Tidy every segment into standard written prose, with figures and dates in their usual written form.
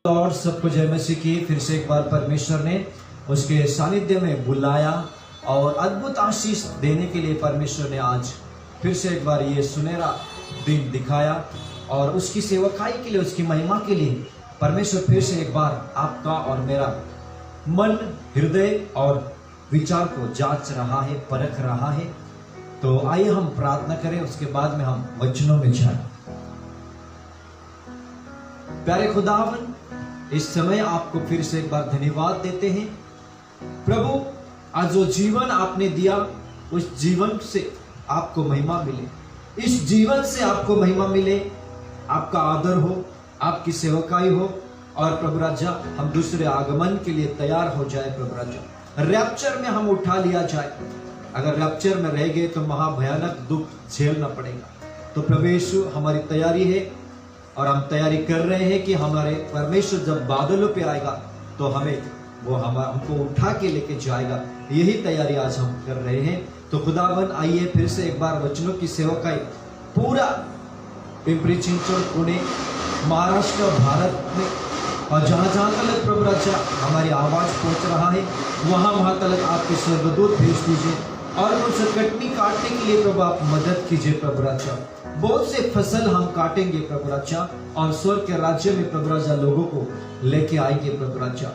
और सबको जय मसीह की। फिर से एक बार परमेश्वर ने उसके सानिध्य में बुलाया और अद्भुत आशीष देने के लिए परमेश्वर ने आज फिर से एक बार ये सुनहरा दिन दिखाया और उसकी सेवकाई के लिए, उसकी महिमा के लिए परमेश्वर फिर से एक बार आपका और मेरा मन, हृदय और विचार को जांच रहा है, परख रहा है। तो आइए हम प्रार्थना करें, उसके बाद में हम वचनों में जाएं। प्यारे खुदावन, इस समय आपको फिर से एक बार धन्यवाद देते हैं प्रभु। आज जो जीवन आपने दिया उस जीवन से आपको महिमा मिले, इस जीवन से आपको महिमा मिले, आपका आदर हो, आपकी सेवकाई हो और प्रभु राजा हम दूसरे आगमन के लिए तैयार हो जाए। प्रभु राजा रैप्चर में हम उठा लिया जाए। अगर रैप्चर में रह गए तो महाभयानक दुख झेलना पड़ेगा। तो प्रभु यीशु हमारी तैयारी है और हम तैयारी कर रहे हैं कि हमारे परमेश्वर जब बादलों पे आएगा तो हमको उठा के लेके जाएगा। यही तैयारी आज हम कर रहे हैं। तो खुदावन, आइए फिर से एक बार वचनों की सेवकाई पूरा पिंपरी चिंचवड, पुणे, महाराष्ट्र, भारत में और जहां जहां तक प्रभु राजा हमारी आवाज पहुंच रहा है वहां तक आपके स्वर्गदूत भेज दीजिए और उनसे कटनी काटने के लिए प्रभु आप मदद कीजिए। प्रभु राजा बहुत से फसल हम काटेंगे प्रभु राजा और स्वर्ग के राज्य में प्रभु राजा लोगों को लेके आएंगे। प्रभु राजा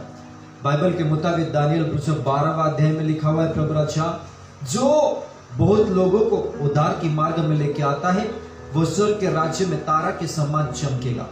बाइबल के मुताबिक दानियल 12वां अध्याय में लिखा हुआ है प्रभु राजा, जो बहुत लोगों को उद्धार की मार्ग में लेके आता है वो स्वर्ग के राज्य में तारा के समान चमकेगा।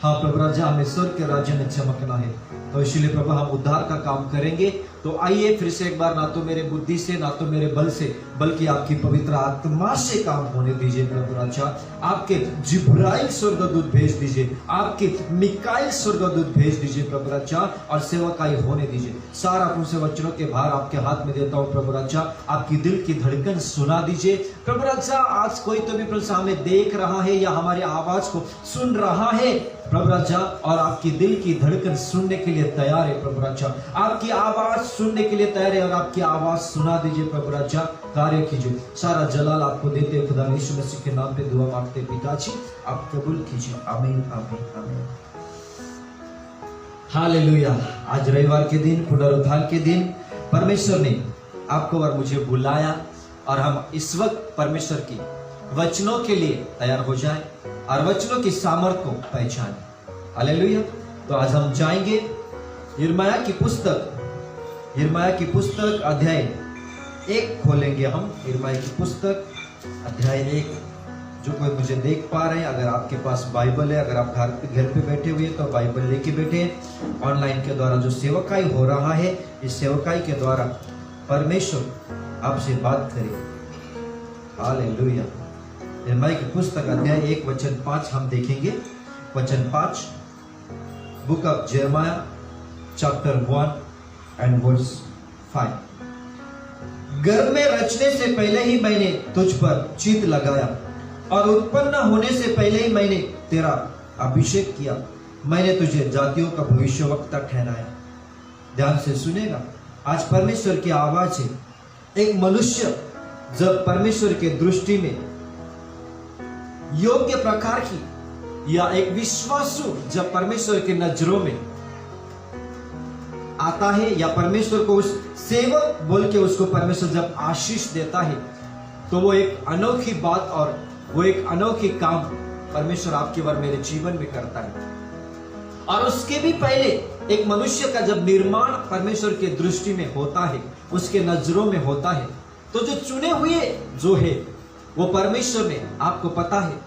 हाँ प्रभु राजा, हमें स्वर्ग के राज्य में चमकना है। तो इसीलिए प्रभु हम उद्धार का काम करेंगे। तो आइए फिर से एक बार, ना तो मेरे बुद्धि से, ना तो मेरे बल से, बल्कि आपकी पवित्र आत्मा से काम होने दीजिए। प्रभु राजा आपके जिब्राइल स्वर्गदूत भेज दीजिए, आपके मिकाइल स्वर्गदूत भेज दीजिए प्रभु राजा और सेवकाई होने दीजिए। सारा तुमसे वचनों के भार आपके हाथ में देता हूँ प्रभु राजा। आपकी दिल की धड़कन सुना दीजिए प्रभु राजा। आज कोई तो भी प्रभु हमें देख रहा है या हमारी आवाज को सुन रहा है प्रभु राजा और आपकी दिल की धड़कन सुनने के लिए तैयार है प्रभु राजा। आपकी आवाज सुनने के लिए तैयार है और आपकी आवाज सुना दीजिए प्रभु राजा। कार्य कीजिए। सारा जलाल आपको देते हैं खुदा यीशु मसीह के नाम पे दुआ मांगते पिताजी, आप कबूल कीजिए। आमीन आमीन आमीन। हालेलुया। आज रविवार के दिन, पुनरुत्थान के दिन परमेश्वर ने आपको और मुझे बुलाया और हम इस वक्त परमेश्वर की वचनों के लिए तैयार हो जाएं और वचनों की सामर्थ को पहचानें। हालेलुया। तो आज हम जाएंगे यिर्मयाह की पुस्तक अध्याय 1 खोलेंगे हम। यिर्मयाह की पुस्तक अध्याय 1। जो कोई मुझे देख पा रहे हैं, अगर आपके पास बाइबल है, अगर आप घर पे बैठे हुए हैं तो बाइबल लेके बैठे। ऑनलाइन के द्वारा जो सेवकाई हो रहा है, इस सेवकाई के द्वारा परमेश्वर आपसे बात करे। हालेलुया। यिर्मयाह की पुस्तक अध्याय 1 वचन 5 हम देखेंगे। वचन 5, बुक ऑफ यिर्मयाह चैप्टर 1 एंड वर्स 5। गर्भ में रचने से पहले ही मैंने तुझ पर चित्त लगाया और उत्पन्न होने से पहले ही मैंने तेरा अभिषेक किया। मैंने तुझे जातियों का भविष्यवक्ता ठहराया। ध्यान से सुनेगा। आज परमेश्वर की आवाज है। एक मनुष्य जब परमेश्वर के दृष्टि में योग्य प्रकार की या एक विश्वासु जब परमेश्वर के नजरों में आता है या परमेश्वर को उस सेवक बोल के उसको परमेश्वर जब आशीष देता है तो वो एक अनोखी बात और वो एक अनोखी काम परमेश्वर आपके और मेरे जीवन में करता है। और उसके भी पहले एक मनुष्य का जब निर्माण परमेश्वर के दृष्टि में होता है, उसके नजरों में होता है, तो जो चुने हुए जो है वो परमेश्वर ने, आपको पता है,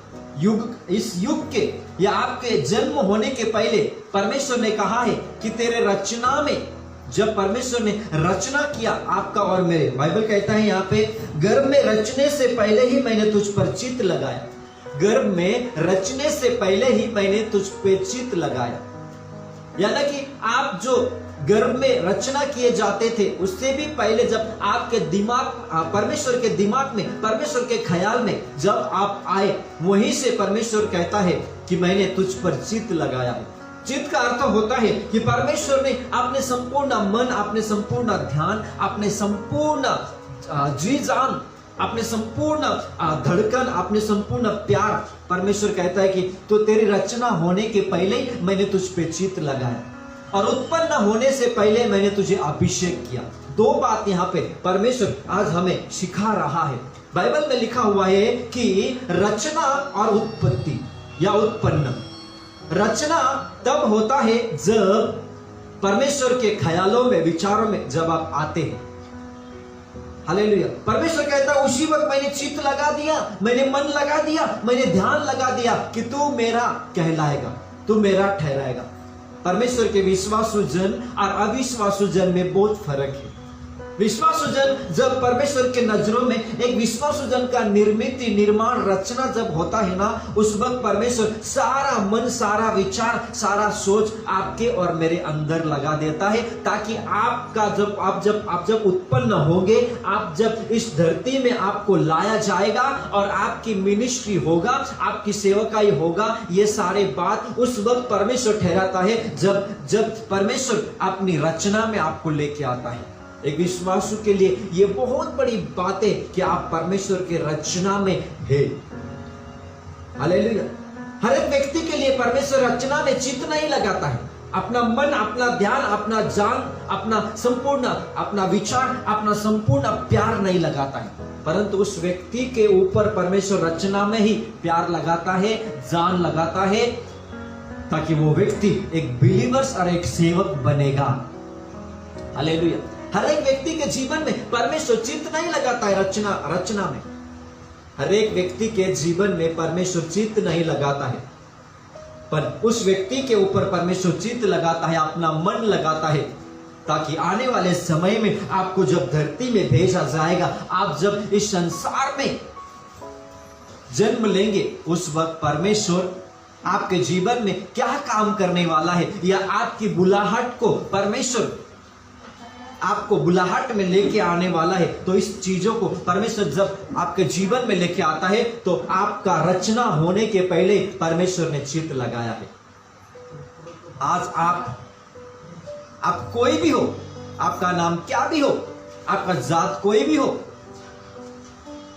इस युग के या आपके जन्म होने के पहले परमेश्वर ने कहा है कि तेरे रचना में, जब परमेश्वर ने रचना किया आपका और मेरे, बाइबल कहता है यहाँ पे, गर्भ में रचने से पहले ही मैंने तुझ पर चित्त लगाया। गर्भ में रचने से पहले ही मैंने तुझ पे चित्त लगाया। यानी कि आप जो गर्भ में रचना किए जाते थे उससे भी पहले जब आपके दिमाग, परमेश्वर के दिमाग में, परमेश्वर के ख्याल में जब आप आए, वहीं से परमेश्वर कहता है कि मैंने तुझ पर चित्त लगाया है। चित्त का अर्थ होता है कि परमेश्वर ने अपने संपूर्ण मन, अपने संपूर्ण ध्यान, अपने संपूर्ण जी जान अपने संपूर्ण धड़कन, अपने संपूर्ण प्यार, परमेश्वर कहता है कि तो तेरी रचना होने के पहले ही मैंने तुझ पे चित्त लगाया और उत्पन्न होने से पहले मैंने तुझे अभिषेक किया। दो बात यहाँ पे परमेश्वर आज हमें सिखा रहा है। बाइबल में लिखा हुआ है कि रचना और उत्पत्ति या उत्पन्न, रचना तब होता है जब परमेश्वर के ख्यालों में, विचारों में जब आप आते हैं। हालेलुया। परमेश्वर कहता है उसी वक्त मैंने चित्त लगा दिया, मैंने मन लगा दिया, मैंने ध्यान लगा दिया कि तू मेरा कहलाएगा, तू मेरा ठहराएगा। परमेश्वर के विश्वासु जन और अविश्वासु जन में बहुत फर्क है। विश्वासु जन, जब परमेश्वर के नजरों में एक विश्वासु जन का निर्माण, रचना जब होता है ना, उस वक्त परमेश्वर सारा मन, सारा विचार, सारा सोच आपके और मेरे अंदर लगा देता है, ताकि आपका आप जब उत्पन्न होंगे, आप जब इस धरती में आपको लाया जाएगा और आपकी मिनिस्ट्री होगा, आपकी सेवकाई होगा, ये सारे बात उस वक्त परमेश्वर ठहराता है जब परमेश्वर अपनी रचना में आपको लेके आता है। एक विश्वासु के लिए ये बहुत बड़ी बात है कि आप परमेश्वर के रचना में है। हालेलुया। हर एक व्यक्ति के लिए परमेश्वर रचना में चित्त नहीं लगाता है। अपना मन, अपना ध्यान, अपना जान, अपना संपूर्ण, अपना विचार, अपना संपूर्ण प्यार नहीं लगाता है, परंतु उस व्यक्ति के ऊपर परमेश्वर रचना में ही प्यार लगाता है, जान लगाता है, ताकि वो व्यक्ति एक बिलीवर्स और एक सेवक बनेगा। हालेलुया। हर एक व्यक्ति के जीवन में परमेश्वर चित्त नहीं लगाता है रचना में। हर एक व्यक्ति के जीवन में परमेश्वर चित्त नहीं लगाता है, पर उस व्यक्ति के ऊपर परमेश्वर चित्त लगाता है, अपना मन लगाता है, ताकि आने वाले समय में आपको जब धरती में भेजा जाएगा, आप जब इस संसार में जन्म लेंगे, उस वक्त परमेश्वर आपके जीवन में क्या काम करने वाला है, या आपकी बुलाहट को परमेश्वर आपको बुलाहट में लेके आने वाला है, तो इस चीजों को परमेश्वर जब आपके जीवन में लेके आता है, तो आपका रचना होने के पहले परमेश्वर ने चित्त लगाया है। आज आप कोई भी हो, आपका नाम क्या भी हो, आपका जात कोई भी हो,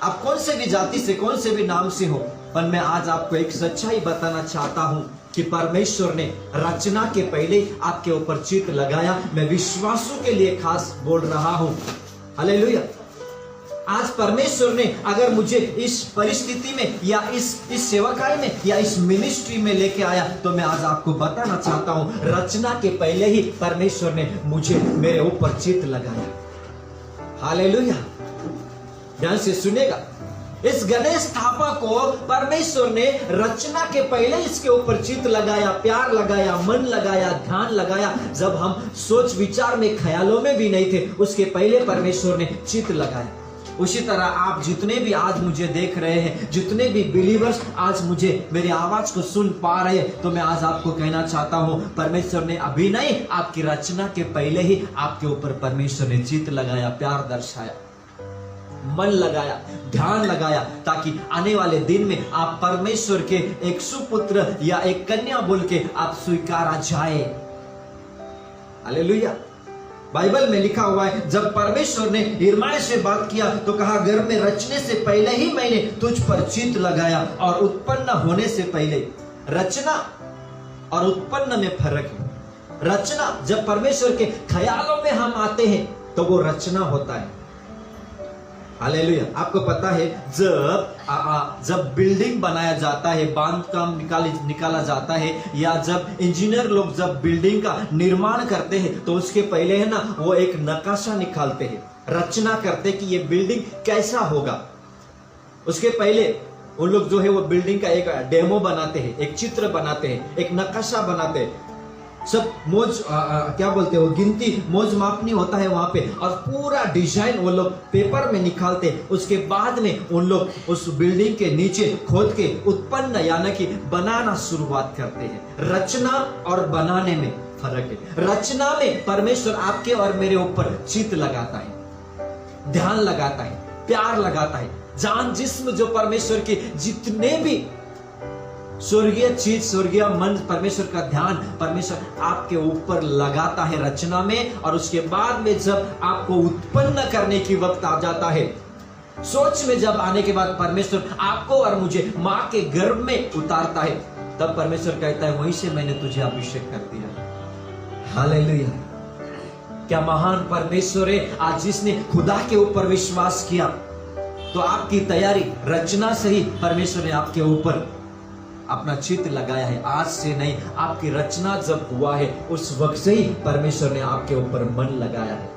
आप कौन से भी जाति से, कौन से भी नाम से हो, पर मैं आज आपको एक सच्चाई बताना चाहता हूं कि परमेश्वर ने रचना के पहले आपके ऊपर चित्त लगाया। मैं विश्वासों के लिए खास बोल रहा हूं। हालेलुया। आज परमेश्वर ने अगर मुझे इस परिस्थिति में या इस सेवकाई में या इस मिनिस्ट्री में लेके आया, तो मैं आज आपको बताना चाहता हूं, रचना के पहले ही परमेश्वर ने मुझे, मेरे ऊपर चित्त लगाया। हालेलुया। ध्यान से सुनेगा। इस गणेश स्थापक को परमेश्वर ने रचना के पहले इसके ऊपर चित्त लगाया, प्यार लगाया, मन लगाया, ध्यान लगाया। जब हम सोच विचार में, ख्यालों में भी नहीं थे, उसके पहले परमेश्वर ने चित्त लगाया। उसी तरह आप जितने भी आज मुझे देख रहे हैं, जितने भी बिलीवर्स आज मुझे, मेरी आवाज को सुन पा रहे हैं, तो मैं आज आपको कहना चाहता हूं, परमेश्वर ने अभी नहीं, आपकी रचना के पहले ही आपके ऊपर परमेश्वर ने चित्त लगाया, प्यार दर्शाया, मन लगाया, ध्यान लगाया, ताकि आने वाले दिन में आप परमेश्वर के एक सुपुत्र या एक कन्या बोल के आप स्वीकारा जाए। हालेलुया। बाइबल में लिखा हुआ है, जब परमेश्वर ने यिर्मयाह से बात किया तो कहा, गर्भ में रचने से पहले ही मैंने तुझ पर चित्त लगाया, और उत्पन्न होने से पहले। रचना और उत्पन्न में फर्क है। रचना, जब परमेश्वर के ख्यालों में हम आते हैं तो वो रचना होता है। हालेलुया। आपको पता है, जब बिल्डिंग बनाया जाता है, बांधकाम निकाला जाता है, या जब इंजीनियर लोग जब बिल्डिंग का निर्माण करते हैं, तो उसके पहले है ना, वो एक नक्शा निकालते हैं, रचना करते कि ये बिल्डिंग कैसा होगा। उसके पहले उन लोग जो है वो बिल्डिंग का एक डेमो बनाते हैं, एक चित्र बनाते हैं, एक नक्शा बनाते हैं, सब क्या बोलते हैं वो, गिनती, मौज मापनी होता है वहां पे, और पूरा डिजाइन वो लोग पेपर में निकालते। उसके बाद में उन लोग उस बिल्डिंग के नीचे खोद के उत्पन्न यानी कि बनाना शुरुआत करते हैं। रचना और बनाने में फर्क है। रचना में परमेश्वर आपके और मेरे ऊपर चित्त लगाता है, ध्यान लगाता है, प्यार लगाता है, जान जिस्म, जो परमेश्वर के जितने भी स्वर्गीय चीज, स्वर्गीय मन, परमेश्वर का ध्यान परमेश्वर आपके ऊपर लगाता है रचना में। और उसके बाद में जब आपको उत्पन्न करने की वक्त आ जाता है, सोच में जब आने के बाद परमेश्वर आपको और मुझे माँ के गर्भ में उतारता है, तब परमेश्वर कहता है वहीं से मैंने तुझे अभिषेक कर दिया। हालेलुया। क्या महान परमेश्वर है। आज जिसने खुदा के ऊपर विश्वास किया, तो आपकी तैयारी रचना से ही परमेश्वर ने आपके ऊपर अपना चित्त लगाया है। आज से नहीं, आपकी रचना जब हुआ है उस वक्त से ही परमेश्वर ने आपके ऊपर मन लगाया है,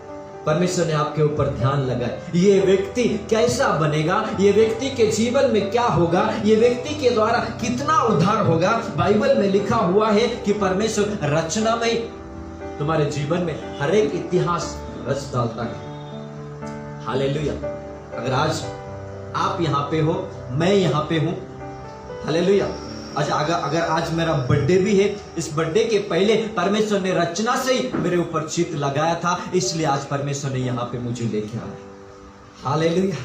परमेश्वर ने आपके ऊपर ध्यान लगाया। ये व्यक्ति कैसा बनेगा, ये व्यक्ति के जीवन में क्या होगा, ये व्यक्ति के द्वारा कितना उद्धार होगा। बाइबल में लिखा हुआ है कि परमेश्वर रचना में तुम्हारे जीवन में हर एक इतिहास रच डालता है। हालेलुया। अगर आज आप यहाँ पे हो, मैं यहाँ पे हूं, हालेलुया। अगर आज मेरा बर्थडे भी है, इस बर्थडे के पहले परमेश्वर ने रचना से ही मेरे ऊपर चित्त लगाया था, इसलिए आज परमेश्वर ने यहाँ पे मुझे लेके आया। हालेलुया।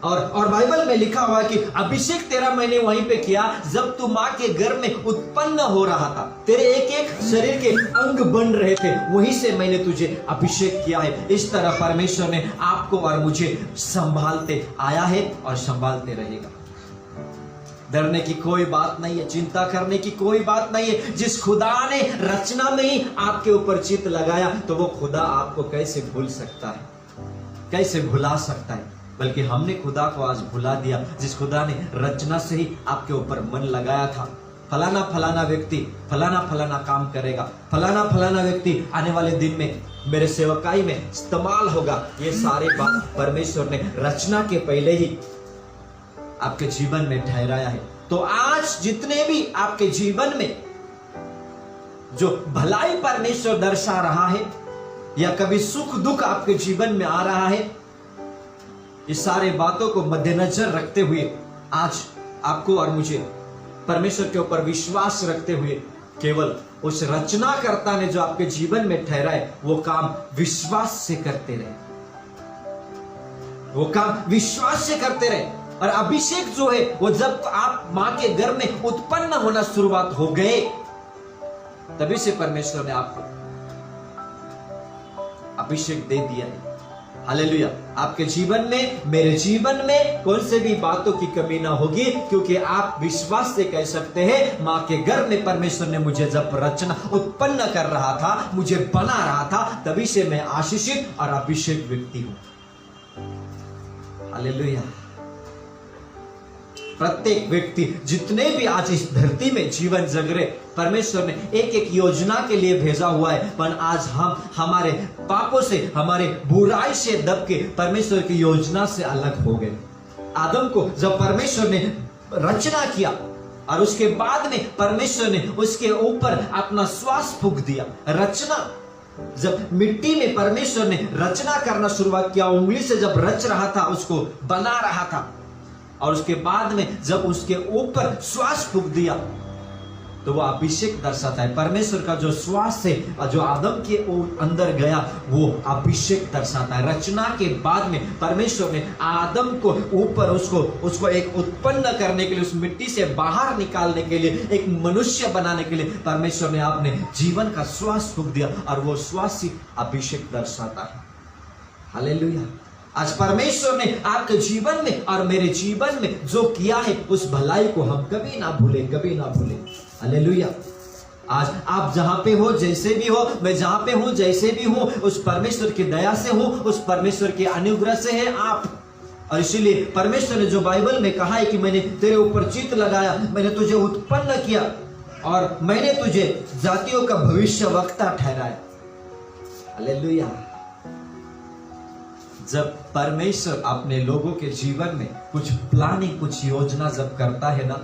और बाइबल में लिखा हुआ है कि अभिषेक तेरा मैंने वहीं पे किया जब तू माँ के गर्भ में उत्पन्न हो रहा था। तेरे एक एक शरीर के अंग बन रहे थे, वहीं से मैंने तुझे अभिषेक किया है। इस तरह परमेश्वर ने आपको और मुझे संभालते आया है और संभालते रहेगा। डरने की कोई बात नहीं है, चिंता करने की कोई बात नहीं है। जिस खुदा ने रचना में ही आपके ऊपर चित्त लगाया, तो वो खुदा आपको कैसे भूल सकता है, कैसे भुला सकता है। बल्कि हमने खुदा को आज भुला दिया, जिस खुदा ने रचना से ही आपके ऊपर मन लगाया था। फलाना फलाना व्यक्ति फलाना फलाना काम करेगा, फलाना फलाना व्यक्ति आने वाले दिन में मेरे सेवकाई में इस्तेमाल होगा। ये सारे बात परमेश्वर ने रचना के पहले ही आपके जीवन में ठहराया है। तो आज जितने भी आपके जीवन में जो भलाई परमेश्वर दर्शा रहा है, या कभी सुख दुख आपके जीवन में आ रहा है, इस सारे बातों को मद्देनजर रखते हुए आज आपको और मुझे परमेश्वर के ऊपर विश्वास रखते हुए केवल उस रचनाकर्ता ने जो आपके जीवन में ठहरा है, वो काम विश्वास से करते रहे, वो काम विश्वास से करते रहे। और अभिषेक जो है वो जब आप मां के गर्भ में उत्पन्न होना शुरुआत हो गए, तभी से परमेश्वर ने आपको अभिषेक दे दिया है। हालेलुया। आपके जीवन में, मेरे जीवन में कौन से भी बातों की कमी ना होगी, क्योंकि आप विश्वास से कह सकते हैं मां के गर्भ में परमेश्वर ने मुझे जब रचना उत्पन्न कर रहा था, मुझे बना रहा था, तभी से मैं आशीषित और अभिषेक व्यक्ति हूं। हालेलुया। प्रत्येक व्यक्ति जितने भी आज इस धरती में जीवन जग रहे, परमेश्वर ने एक एक योजना के लिए भेजा हुआ है। पर आज हम हमारे पापों से, हमारे बुराई से दब के परमेश्वर की योजना से अलग हो गए। आदम को जब परमेश्वर ने रचना किया और उसके बाद में परमेश्वर ने उसके ऊपर अपना श्वास फूंक दिया। रचना जब मिट्टी में परमेश्वर ने रचना करना शुरुआत किया, उंगली से जब रच रहा था, उसको बना रहा था, और उसके बाद में जब उसके ऊपर श्वास फूंक दिया, तो वो अभिषेक दर्शाता है। परमेश्वर का जो श्वास है जो आदम के अंदर गया, वो अभिषेक दर्शाता है। रचना के बाद में परमेश्वर ने आदम को ऊपर उसको एक उत्पन्न करने के लिए, उस मिट्टी से बाहर निकालने के लिए, एक मनुष्य बनाने के लिए परमेश्वर ने अपने जीवन का श्वास फूंक दिया, और वो श्वास ही अभिषेक दर्शाता है। हालेलुया। आज परमेश्वर ने आपके जीवन में और मेरे जीवन में जो किया है, उस भलाई को हम कभी ना भूले, कभी ना भूले। हालेलुया। आज आप जहां पे हो, जैसे भी हो, मैं जहां पे हूं, जैसे भी हूं, उस परमेश्वर की दया से हूं, उस परमेश्वर के अनुग्रह से है आप। और इसीलिए परमेश्वर ने जो बाइबल में कहा है कि मैंने तेरे ऊपर चित्त लगाया, मैंने तुझे उत्पन्न किया और मैंने तुझे जातियों का भविष्यवक्ता ठहराया। हालेलुया। जब परमेश्वर अपने लोगों के जीवन में कुछ प्लानिंग, कुछ योजना जब करता है ना,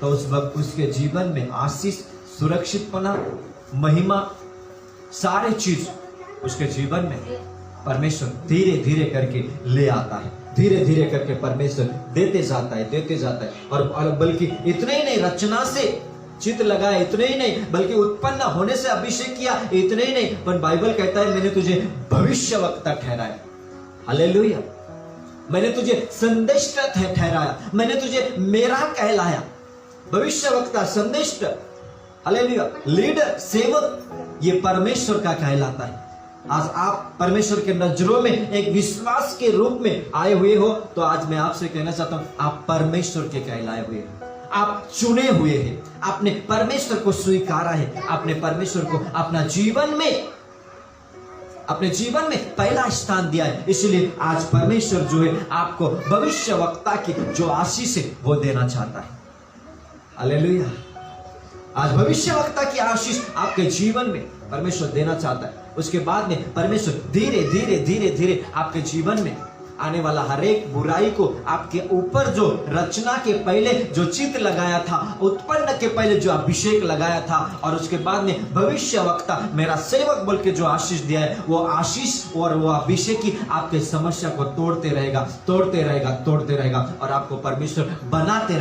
तो उस वक्त उसके जीवन में आशीष, सुरक्षितपना, महिमा, सारे चीज उसके जीवन में परमेश्वर धीरे धीरे करके ले आता है। धीरे धीरे करके परमेश्वर देते जाता है, देते जाता है। और बल्कि इतने ही नहीं, रचना से चित्त लगाया, इतने ही नहीं, बल्कि उत्पन्न होने से अभिषेक किया, इतने ही नहीं, पर बाइबल कहता है मैंने तुझे भविष्यवक्ता ठहराया। हालेलुया। मैंने तुझे संदेष्ट ठहराया, मैंने तुझे मेरा कहलाया। भविष्यवक्ता, संदेष्ट, हालेलुया, लीडर, सेवक, ये परमेश्वर का कहलाता है। आज आप परमेश्वर के नजरों में एक विश्वास के रूप में आए हुए हो, तो आज मैं आपसे कहना चाहता हूं, आप परमेश्वर के कहलाए हुए हैं, आप चुने हुए हैं, आपने परमेश्वर को स्वीकारा है, आपने परमेश्वर को अपने जीवन में पहला स्थान दिया है। इसलिए आज परमेश्वर जो है आपको भविष्यवक्ता की जो आशीष है वो देना चाहता है। हालेलुया। आज भविष्यवक्ता की आशीष आपके जीवन में परमेश्वर देना चाहता है। उसके बाद में परमेश्वर धीरे धीरे आपके जीवन में आने वाला हर एक बुराई को आपके ऊपर जो रचना के पहले जो चित्त लगाया था, उत्पन्न के पहले जो अभिषेक लगाया था, और उसके बाद में भविष्यवक्ता मेरा सेवक बोल के जो आशीष दिया है, वो आशीष और वो अभिषेक ही आपके समस्या को तोड़ते रहेगा और आपको परमेश्वर बनाते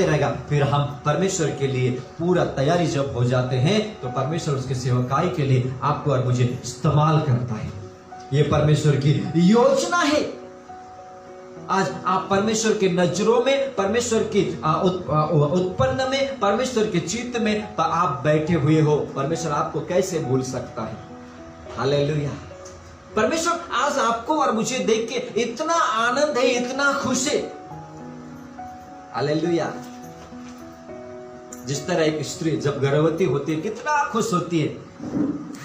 रहेगा। फिर हम परमेश्वर के लिए पूरा तैयारी जब हो जाते हैं तो परमेश्वर उसके सेवकाई के लिए आपको और मुझे इस्तेमाल करता है। ये परमेश्वर की योजना है। आज आप परमेश्वर के नजरों में, परमेश्वर की उत्पन्न में, परमेश्वर के चित्त में आप बैठे हुए हो। परमेश्वर आपको कैसे भूल सकता है? हालेलुया। परमेश्वर आज आपको और मुझे देख के इतना आनंद है, इतना खुश है। हालेलुया। जिस तरह एक स्त्री जब गर्भवती होती है कितना खुश होती है।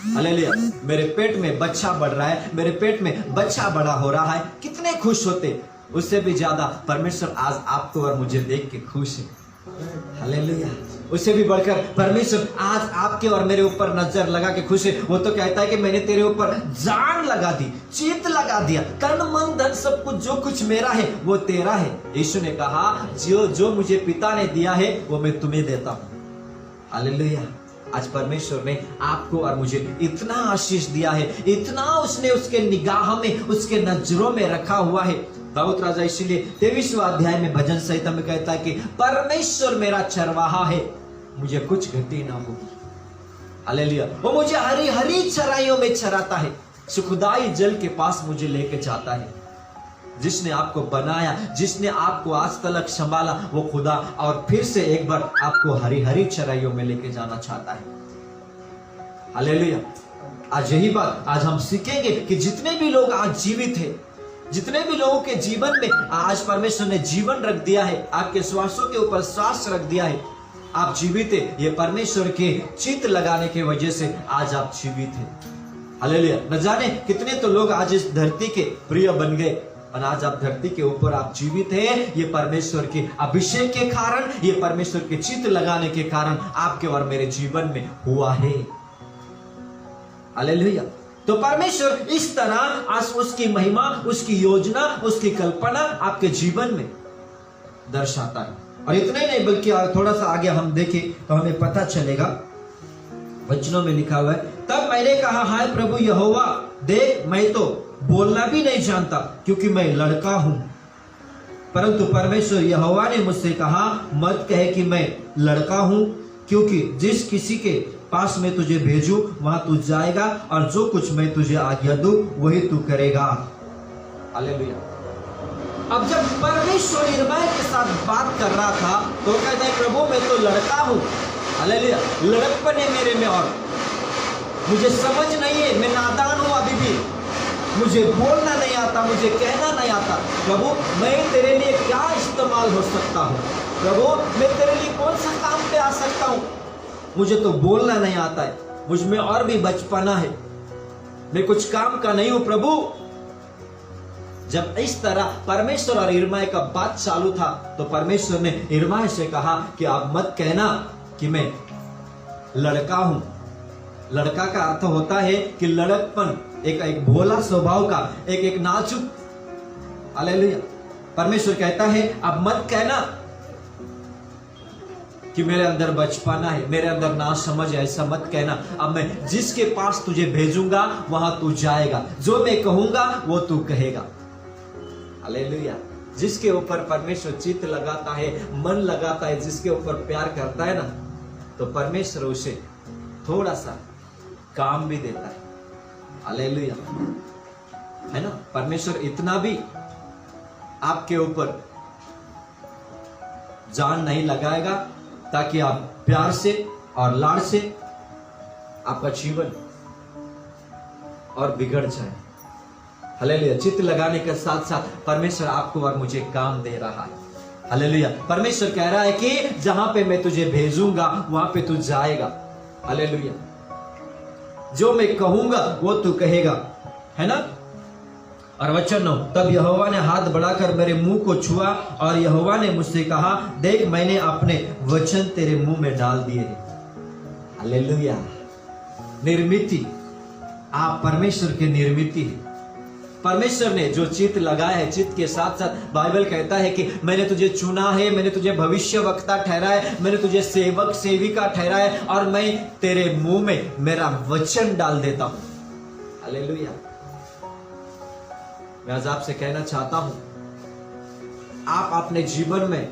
हालेलुया। मेरे पेट में बच्चा बढ़ रहा है, मेरे पेट में बच्चा बड़ा हो रहा है, कितने खुश होते। उससे भी ज्यादा परमेश्वर आज आपको और मुझे देख के खुश है। हालेलुया। उससे भी बढ़कर परमेश्वर आज आपके और मेरे ऊपर नजर लगा के खुश है। वो तो कहता है कि मैंने तेरे ऊपर जान लगा दी, चित्त लगा दिया, तन मन धन सब कुछ जो कुछ मेरा है वो तेरा है। यीशु ने कहा जो मुझे पिता ने दिया है वो मैं तुम्हें देता हूं। हालेलुया। आज परमेश्वर ने आपको और मुझे इतना आशीष दिया है, इतना उसने उसके निगाह में, उसके नजरों में रखा हुआ है। दाऊद राजा इसीलिए 23वां अध्याय में भजन संहिता में कहता है कि परमेश्वर मेरा चरवाहा है, मुझे कुछ घटी ना होगी। हालेलुया। वो मुझे हरी हरी चराइयों में चराता है, सुखदाई जल के पास मुझे लेके जाता है। जिसने आपको बनाया, जिसने आपको आज तक संभाला, वो खुदा और फिर से एक बार आपको हरी हरी चराइयों में लेके जाना चाहता है। हालेलुया। आज यही बात आज हम सीखेंगे कि जितने भी लोग आज जीवित हैं, जितने भी लोगों के जीवन में आज परमेश्वर ने जीवन रख दिया है, आपके श्वासों के ऊपर श्वास रख दिया है, आप जीवित है। ये परमेश्वर के चित्त लगाने की वजह से आज आप जीवित है। हालेलुया। न जाने कितने तो लोग आज इस धरती के प्रिय बन गए, और आज आप धरती के ऊपर आप जीवित हैं। ये परमेश्वर के अभिषेक के कारण, ये परमेश्वर के चित्त लगाने के कारण आपके और मेरे जीवन में हुआ है। हालेलुया। तो परमेश्वर इस तरह आज उसकी महिमा, उसकी योजना, उसकी कल्पना आपके जीवन में दर्शाता है। और इतना ही नहीं बल्कि थोड़ा सा आगे हम देखें तो हमें पता चलेगा, वचनों में लिखा हुआ है, तब मैंने कहा, हाय प्रभु यहोवा, देख मैं तो बोलना भी नहीं जानता क्योंकि मैं लड़का हूं। परंतु परमेश्वर यहोवा ने मुझसे कहा, मत कहे कि मैं लड़का हूं, क्योंकि जिस किसी के पास मैं तुझे भेजूं वहां तू जाएगा, और जो कुछ मैं तुझे आज्ञा दूं वही तू करेगा। हालेलुया। अब जब परमेश्वर यिर्मयाह के साथ बात कर रहा था तो कहता है, प्रभु मैं तो लड़का हूं। हालेलुया। लड़कपन है मेरे में और मुझे समझ नहीं है, मैं नादान हूं, अभी भी मुझे बोलना नहीं आता, मुझे कहना नहीं आता। प्रभु मैं तेरे लिए क्या इस्तेमाल हो सकता हूँ? प्रभु मैं तेरे लिए कौन सा काम पे आ सकता हूँ? मुझे तो बोलना नहीं आता है, मुझ में और भी बचपना है, मैं कुछ काम का नहीं हूं प्रभु। जब इस तरह परमेश्वर और यिर्मयाह का बात चालू था तो परमेश्वर ने यिर्मयाह से कहा कि आप मत कहना कि मैं लड़का हूं। लड़का का अर्थ होता है कि लड़कपन, एक भोला स्वभाव का, एक नाजुक। हालेलुया। परमेश्वर कहता है अब मत कहना कि मेरे अंदर बचपना है, मेरे अंदर ना समझ है, ऐसा मत कहना। अब मैं जिसके पास तुझे भेजूंगा वहां तू जाएगा, जो मैं कहूंगा वो तू कहेगा। हालेलुया। जिसके ऊपर परमेश्वर चित्त लगाता है, मन लगाता है, जिसके ऊपर प्यार करता है ना, तो परमेश्वर उसे थोड़ा सा काम भी देता है। हालेलुया। है ना। परमेश्वर इतना भी आपके ऊपर जान नहीं लगाएगा ताकि आप प्यार से और लाड़ से आपका जीवन और बिगड़ जाए। हालेलुया। चित्त लगाने के साथ साथ परमेश्वर आपको और मुझे काम दे रहा है। हालेलुया। परमेश्वर कह रहा है कि जहां पे मैं तुझे भेजूंगा वहां पे तू जाएगा। हालेलुया। जो मैं कहूंगा वो तू कहेगा, है ना। और वचन 9, तब यहोवा ने हाथ बढ़ाकर मेरे मुंह को छुआ और यहोवा ने मुझसे कहा, देख मैंने अपने वचन तेरे मुंह में डाल दिए हैं। हालेलुया। निर्मिति, आप परमेश्वर की निर्मिति है। परमेश्वर ने जो चित्त लगाया है, चित्त के साथ साथ बाइबल कहता है कि मैंने तुझे चुना है, मैंने तुझे भविष्यवक्ता ठहरा है, मैंने तुझे सेवक सेविका ठहरा है और मैं तेरे मुंह में मेरा वचन डाल देता हूं। हालेलुया। मैं आज आपसे कहना चाहता हूं, आप अपने जीवन में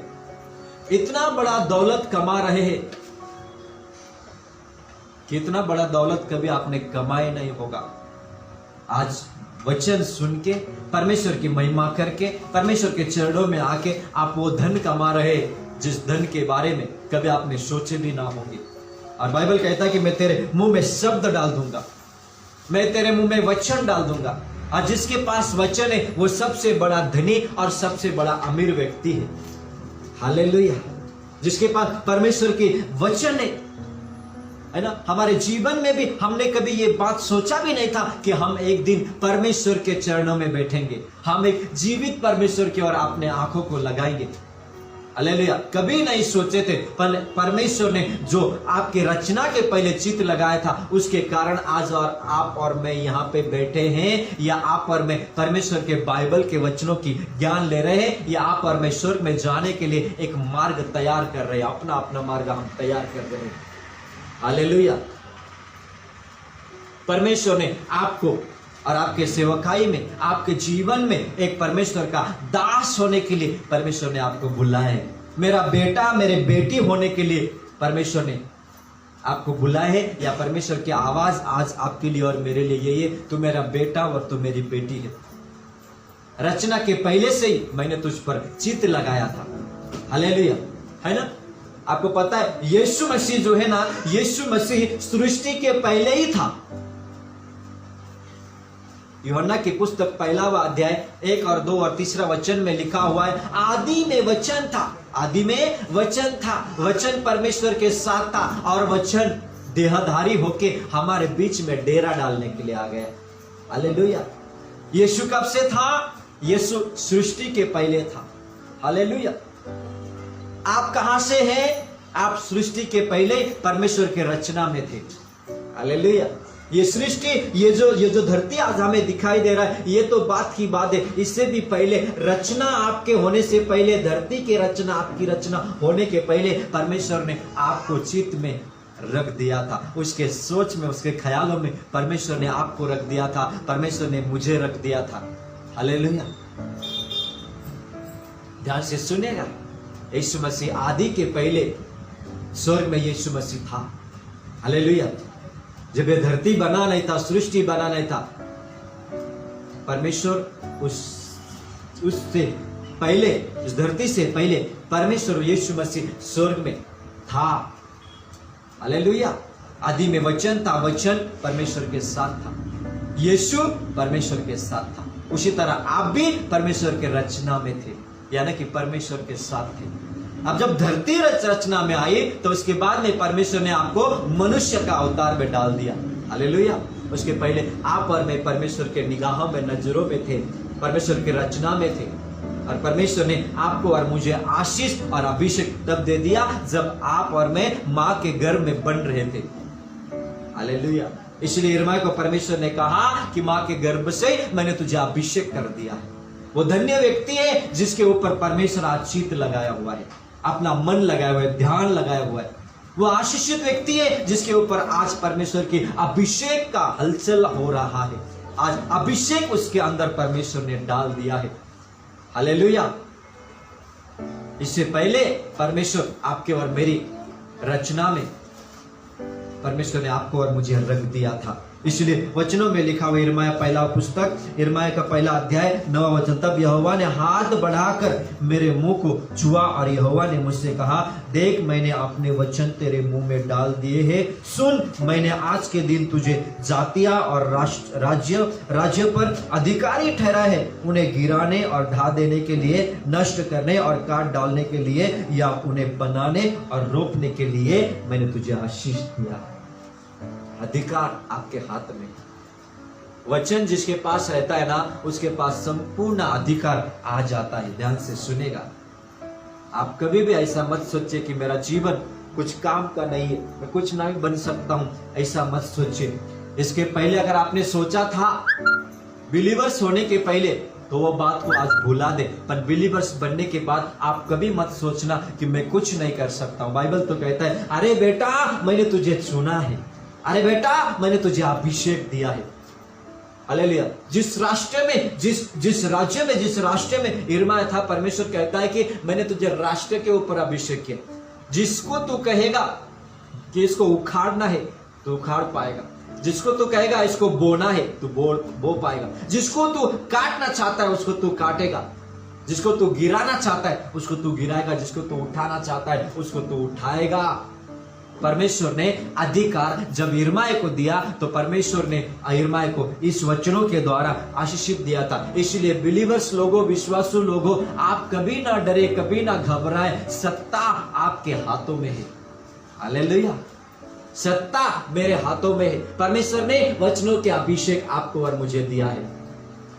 इतना बड़ा दौलत कमा रहे हैं कि इतना बड़ा दौलत कभी आपने कमाए नहीं होगा। आज वचन सुन के, परमेश्वर की महिमा करके, परमेश्वर के चरणों में आके आप वो धन कमा रहे जिस धन के बारे में कभी आपने सोचे भी ना होंगे। और बाइबल कहता है कि मैं तेरे मुंह में शब्द डाल दूंगा, मैं तेरे मुंह में वचन डाल दूंगा। और जिसके पास वचन है वो सबसे बड़ा धनी और सबसे बड़ा अमीर व्यक्ति है। हालेलुया। जिसके पास परमेश्वर की वचन है ना। हमारे जीवन में भी हमने कभी ये बात सोचा भी नहीं था कि हम एक दिन परमेश्वर के चरणों में बैठेंगे, हम एक जीवित परमेश्वर की ओर अपने आंखों को लगाएंगे। हालेलुया। कभी नहीं सोचे थे, पर परमेश्वर ने जो आपकी रचना के पहले चित्त लगाया था उसके कारण आज और आप और मैं यहाँ पे बैठे हैं, या आप और मैं परमेश्वर के बाइबल के वचनों की ज्ञान ले रहे हैं, या आप और मैं स्वर्ग में जाने के लिए एक मार्ग तैयार कर रहे हैं। अपना अपना मार्ग हम तैयार कर रहे हैं। हालेलुया। परमेश्वर ने आपको और आपके सेवकाई में, आपके जीवन में एक परमेश्वर का दास होने के लिए परमेश्वर ने आपको बुलाया है। मेरा बेटा मेरे बेटी होने के लिए परमेश्वर ने आपको बुलाया है, या परमेश्वर की आवाज आज आपके लिए और मेरे लिए यही है, तू मेरा बेटा और तू मेरी बेटी है। रचना के पहले से ही मैंने तुझ पर चित्त लगाया था। हालेलुया। है ना। आपको पता है यीशु मसीह जो है ना, यीशु मसीह सृष्टि के पहले ही था। यूहन्ना की पुस्तक 1 अध्याय 1 और 2 और 3 वचन में लिखा हुआ है, आदि में वचन था, आदि में वचन था, वचन परमेश्वर के साथ था और वचन देहधारी होके हमारे बीच में डेरा डालने के लिए आ गया। हालेलुया। यीशु कब से था? यीशु सृष्टि के पहले था। हालेलुया। आप कहां से हैं? आप सृष्टि के पहले परमेश्वर के रचना में थे। हालेलुया। ये सृष्टि, ये जो धरती आज हमें दिखाई दे रहा है, ये तो बात की बात है। इससे भी पहले रचना आपके होने से पहले, धरती की रचना, आपकी रचना होने के पहले परमेश्वर ने आपको चित्त में रख दिया था। उसके सोच में, उसके ख्यालों में परमेश्वर ने आपको रख दिया था। परमेश्वर ने मुझे रख दिया था। हालेलुया। ध्यान से सुनेगा। यीशु मसीह आदि के पहले स्वर्ग में यीशु मसीह था। हालेलुया। जब ये धरती बना नहीं था, सृष्टि बना नहीं था, परमेश्वर उससे पहले, इस धरती से पहले परमेश्वर यीशु मसीह स्वर्ग में था। हालेलुया। आदि में वचन था, वचन परमेश्वर के साथ था, यीशु परमेश्वर के साथ था। उसी तरह आप भी परमेश्वर के रचना में थे, यानी कि परमेश्वर के साथ थे। अब जब धरती रचना में आई तो उसके बाद में परमेश्वर ने आपको मनुष्य का अवतार में डाल दिया। हालेलुया। उसके पहले आप और मैं परमेश्वर के निगाहों में, नजरों में थे, परमेश्वर की रचना में थे। और परमेश्वर ने आपको और मुझे आशीष और अभिषेक तब दे दिया जब आप और मैं मां के गर्भ में बन रहे थे। हालेलुया। इसलिए यिर्मयाह को परमेश्वर ने कहा कि मां के गर्भ से मैंने तुझे अभिषेक कर दिया है। वो धन्य व्यक्ति है जिसके ऊपर परमेश्वर आज चित्त लगाया हुआ है, अपना मन लगाया हुआ है, ध्यान लगाया हुआ है। वो आशीषित व्यक्ति है जिसके ऊपर आज परमेश्वर की अभिषेक का हलचल हो रहा है। आज अभिषेक उसके अंदर परमेश्वर ने डाल दिया है। हालेलुया। इससे पहले परमेश्वर आपके और मेरी रचना में परमेश्वर ने आपको और मुझे रख दिया था। इसलिए वचनों में लिखा हुआ यिर्मयाह पहला पुस्तक, यिर्मयाह का पहला अध्याय 9वां वचन, तब यहोवा ने हाथ बढ़ाकर मेरे मुंह को छुआ और यहोवा ने मुझसे कहा, देख मैंने अपने वचन तेरे मुंह में डाल दिए हैं। सुन, मैंने आज के दिन तुझे जातियां और राज्य पर अधिकारी ठहरा है, उन्हें गिराने और ढा देने के लिए, नष्ट करने और काट डालने के लिए, या उन्हें बनाने और रोपने के लिए मैंने तुझे आशीष दिया। अधिकार आपके हाथ में। वचन जिसके पास रहता है ना, उसके पास संपूर्ण अधिकार आ जाता है। ध्यान से सुनेगा। आप कभी भी ऐसा मत सोचिए कि मेरा जीवन कुछ काम का नहीं है, मैं कुछ नहीं बन सकता हूं, ऐसा मत सोचिए। इसके पहले अगर आपने सोचा था बिलीवर्स होने के पहले, तो वो बात को आज भुला दे। पर बिलीवर्स बनने के बाद आप कभी मत सोचना कि मैं कुछ नहीं कर सकता हूं। बाइबल तो कहता है, अरे बेटा मैंने तुझे चुना है, अरे बेटा मैंने तुझे अभिषेक दिया है। हालेलुया। जिस राज्य में यिर्मयाह था, परमेश्वर कहता है कि मैंने तुझे राष्ट्र के ऊपर अभिषेक किया। जिसको तू कहेगा कि इसको उखाड़ना है तो उखाड़ पाएगा, जिसको तू कहेगा इसको बोना है तो बो पाएगा, जिसको तू काटना चाहता है उसको तू काटेगा, जिसको तू गिराना चाहता है उसको तू गिराएगा, जिसको तू उठाना चाहता है उसको तू उठाएगा। परमेश्वर ने अधिकार जब यिर्मयाह को दिया तो परमेश्वर ने यिर्मयाह को इस वचनों के द्वारा आशीषित दिया था। इसलिए बिलीवर्स लोगों, विश्वासु लोगों, आप कभी ना डरे, कभी ना घबराए। सत्ता आपके हाथों में है। हालेलुया। सत्ता मेरे हाथों में है। परमेश्वर ने वचनों के अभिषेक आपको और मुझे दिया है।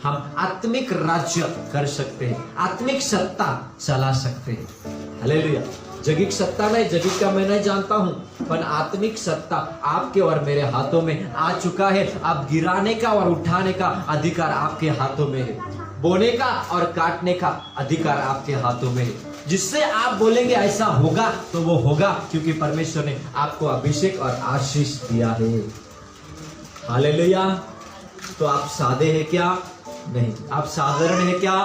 हम आत्मिक राज्य कर सकते हैं, आत्मिक सत्ता चला सकते हैं। हालेलुया। जगिक सत्ता नहीं, जगिक का मैं नहीं जानता हूं, पर आत्मिक सत्ता आपके और मेरे हाथों में आ चुका है। आप गिराने का और उठाने का अधिकार आपके हाथों में है। बोने का और काटने का अधिकार आपके हाथों में है। जिससे आप बोलेंगे ऐसा होगा तो वो होगा, क्योंकि परमेश्वर ने आपको अभिषेक और आशीष दिया है। हालेलुया। तो आप सादे हैं क्या? नहीं। आप साधारण है क्या?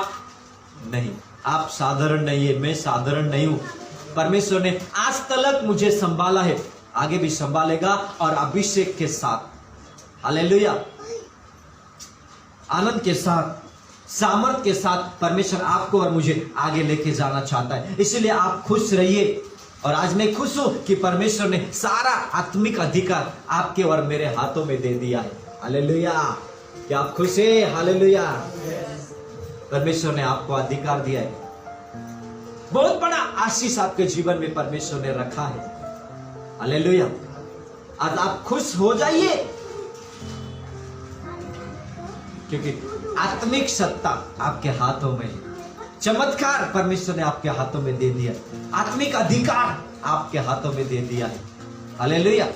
नहीं। आप साधारण नहीं है, मैं साधारण नहीं हूं। परमेश्वर ने आज तक मुझे संभाला है, आगे भी संभालेगा, और अभिषेक के साथ, हालेलुया, आनंद के साथ, सामर्थ के साथ परमेश्वर आपको और मुझे आगे लेके जाना चाहता है। इसलिए आप खुश रहिए। और आज मैं खुश हूं कि परमेश्वर ने सारा आत्मिक अधिकार आपके और मेरे हाथों में दे दिया है। हालेलुया। क्या आप खुश हैं? हालेलुया। परमेश्वर ने आपको अधिकार दिया है। बहुत बड़ा आशीष आपके जीवन में परमेश्वर ने रखा है। हालेलुया। आज आप खुश हो जाइए, क्योंकि आत्मिक सत्ता आपके हाथों में है। चमत्कार परमेश्वर ने आपके हाथों में दे दिया, आत्मिक अधिकार आपके हाथों में दे दिया है। हालेलुया।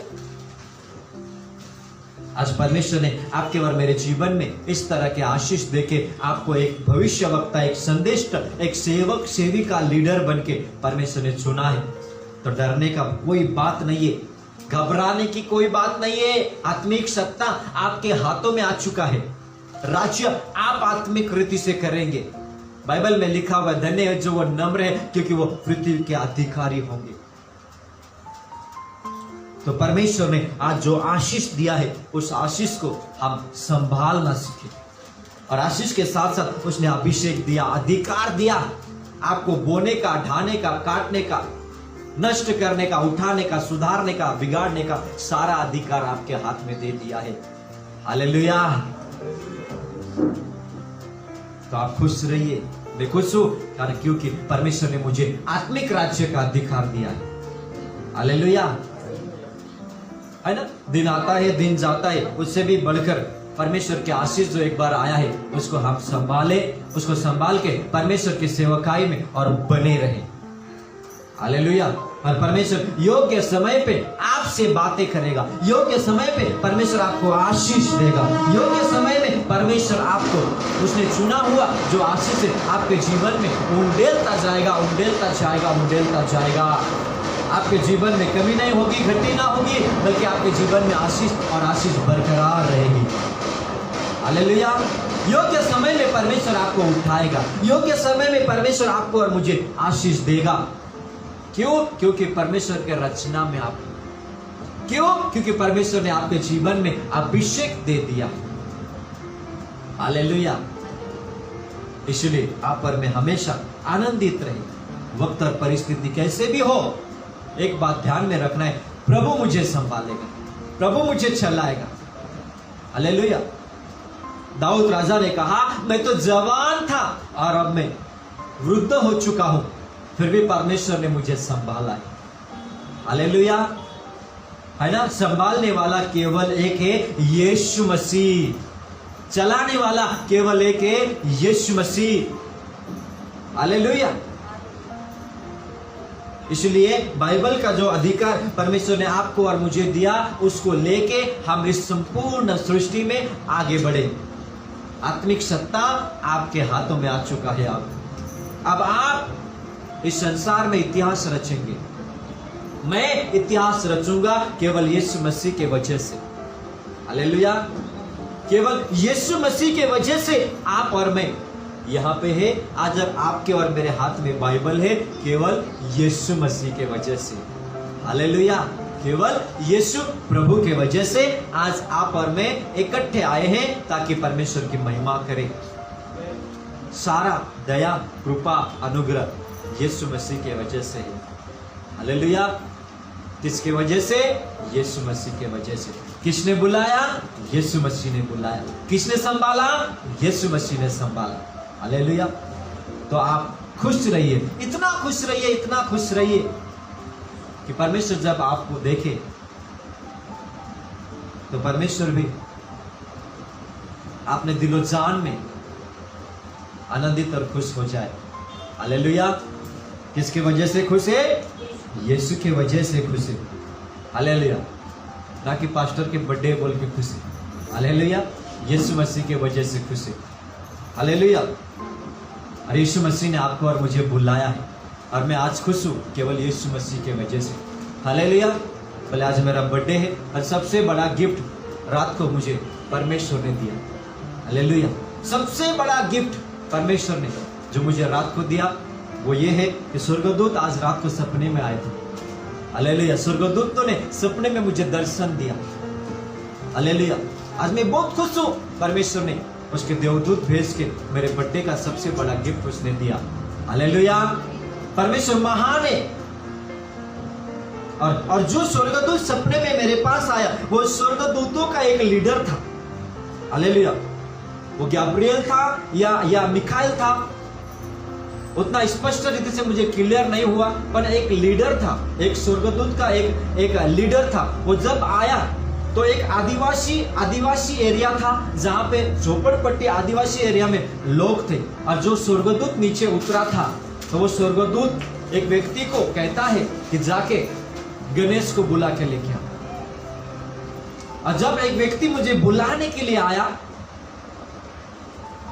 आज परमेश्वर ने आपके और मेरे जीवन में इस तरह के आशीष देके आपको एक भविष्यवक्ता, एक संदेश, एक सेवक, सेविका, लीडर बनके परमेश्वर ने चुना है। तो डरने का कोई बात नहीं है, घबराने की कोई बात नहीं है। आत्मिक सत्ता आपके हाथों में आ चुका है। राज्य आप आत्मिक रीति से करेंगे। बाइबल में लिखा हुआ, धन्य है जो वो नम्र है, क्योंकि वो पृथ्वी के अधिकारी होंगे। तो परमेश्वर ने आज जो आशीष दिया है, उस आशीष को हम संभालना सीखें। और आशीष के साथ साथ उसने अभिषेक दिया, अधिकार दिया, आपको बोने का, ढाने का, काटने का, नष्ट करने का, उठाने का, सुधारने का, बिगाड़ने का सारा अधिकार आपके हाथ में दे दिया है। हालेलुया। तो आप खुश रहिए। मैं खुश हूं कारण क्योंकि परमेश्वर ने मुझे आत्मिक राज्य का अधिकार दिया है। हालेलुया। है ना? दिन आता है, दिन जाता है, उससे भी बढ़कर परमेश्वर के आशीष जो एक बार आया है, उसको हम संभाले, उसको संभाल के परमेश्वर की सेवकाई में और बने रहे। हालेलुया। और परमेश्वर योग्य समय पे आपसे बातें करेगा, योग्य समय पे परमेश्वर आपको आशीष देगा, योग्य समय में परमेश्वर आपको उसने चुना हुआ जो आशीष है आपके जीवन में उंडेलता जाएगा, उंडेलता जाएगा, उंडेलता जाएगा। आपके जीवन में कमी नहीं होगी, घटी ना होगी, बल्कि आपके जीवन में आशीष और आशीष बरकरार रहेगी। हालेलुया। योग्य समय में परमेश्वर आपको उठाएगा, योग्य समय में परमेश्वर आपको और मुझे आशीष देगा। क्यों? क्योंकि परमेश्वर के रचना में आप, क्यों? क्योंकि परमेश्वर ने आपके जीवन में अभिषेक दे दिया। हालेलुया। इसलिए आप पर में हमेशा आनंदित रहे, वक्त और परिस्थिति कैसे भी हो। एक बात ध्यान में रखना है, प्रभु मुझे संभालेगा, प्रभु मुझे चलाएगा। हालेलुया। दाऊद राजा ने कहा, मैं तो जवान था और अब मैं वृद्ध हो चुका हूं, फिर भी परमेश्वर ने मुझे संभाला है। हालेलुया, है ना। संभालने वाला केवल एक है, यीशु मसीह। चलाने वाला केवल एक है, यीशु मसीह। हालेलुया। इसलिए बाइबल का जो अधिकार परमेश्वर ने आपको और मुझे दिया, उसको लेके हम इस संपूर्ण सृष्टि में आगे बढ़े। आत्मिक सत्ता आपके हाथों में आ चुका है। अब आप इस संसार में इतिहास रचेंगे। मैं इतिहास रचूंगा केवल यीशु मसीह के वजह से। हालेलुया। केवल यीशु मसीह के वजह से आप और मैं यहाँ पे है। आज आपके और मेरे हाथ में बाइबल है केवल यीशु मसीह के वजह से। हालेलुया। केवल यीशु प्रभु के वजह से आज आप और मैं इकट्ठे आए हैं, ताकि परमेश्वर की महिमा करें। सारा दया, कृपा, अनुग्रह यीशु मसीह के वजह से है। हालेलुया। किसके वजह से? यीशु मसीह के वजह से। किसने बुलाया? यीशु मसीह ने बुलाया। किसने संभाला? यीशु मसीह ने संभाला। हालेलुया। तो आप खुश रहिए, इतना खुश रहिए, इतना खुश रहिए कि परमेश्वर जब आपको देखे तो परमेश्वर भी आपने दिलो जान में आनंदित और खुश हो जाए। हालेलुया। किसकी वजह से खुश है? यीशु की वजह से खुश है। हालेलुया। ना कि पास्टर के बर्थडे बोल के खुश है। हालेलुया। यीशु मसीह के वजह से खुश है। हालेलुया। और यीशु मसीह ने आपको और मुझे बुलाया है, और मैं आज खुश हूँ केवल यीशु मसीह के वजह से। हालेलुया। भले आज मेरा बर्थडे है, और सबसे बड़ा गिफ्ट रात को मुझे परमेश्वर ने दिया। हालेलुया। सबसे बड़ा गिफ्ट परमेश्वर ने जो मुझे रात को दिया वो ये है कि स्वर्गदूत आज रात को सपने में आए थे। हालेलुया। स्वर्गदूतों ने सपने में मुझे दर्शन दिया। हालेलुया। आज मैं बहुत खुश हूँ, परमेश्वर ने उसके देवदूत भेज के मेरे बर्थडे का सबसे बड़ा गिफ्ट उसने दिया। हालेलुया। परमेश्वर महान है। और जो स्वर्गदूत सपने में मेरे पास आया, वो स्वर्गदूतों का एक लीडर था। हालेलुया। वो गैब्रिएल था या मिखाइल था, उतना स्पष्ट रीति से मुझे क्लियर नहीं हुआ, पर एक लीडर था, एक स्वर्गदूत का एक लीडर था। वो जब आया तो एक आदिवासी एरिया था, जहां पे झोपड़पट्टी आदिवासी एरिया में लोग थे। और जो स्वर्गदूत नीचे उतरा था, तो वो स्वर्गदूत एक व्यक्ति को कहता है कि जाके गणेश को बुला के लेके आ। और जब एक व्यक्ति मुझे बुलाने के लिए आया,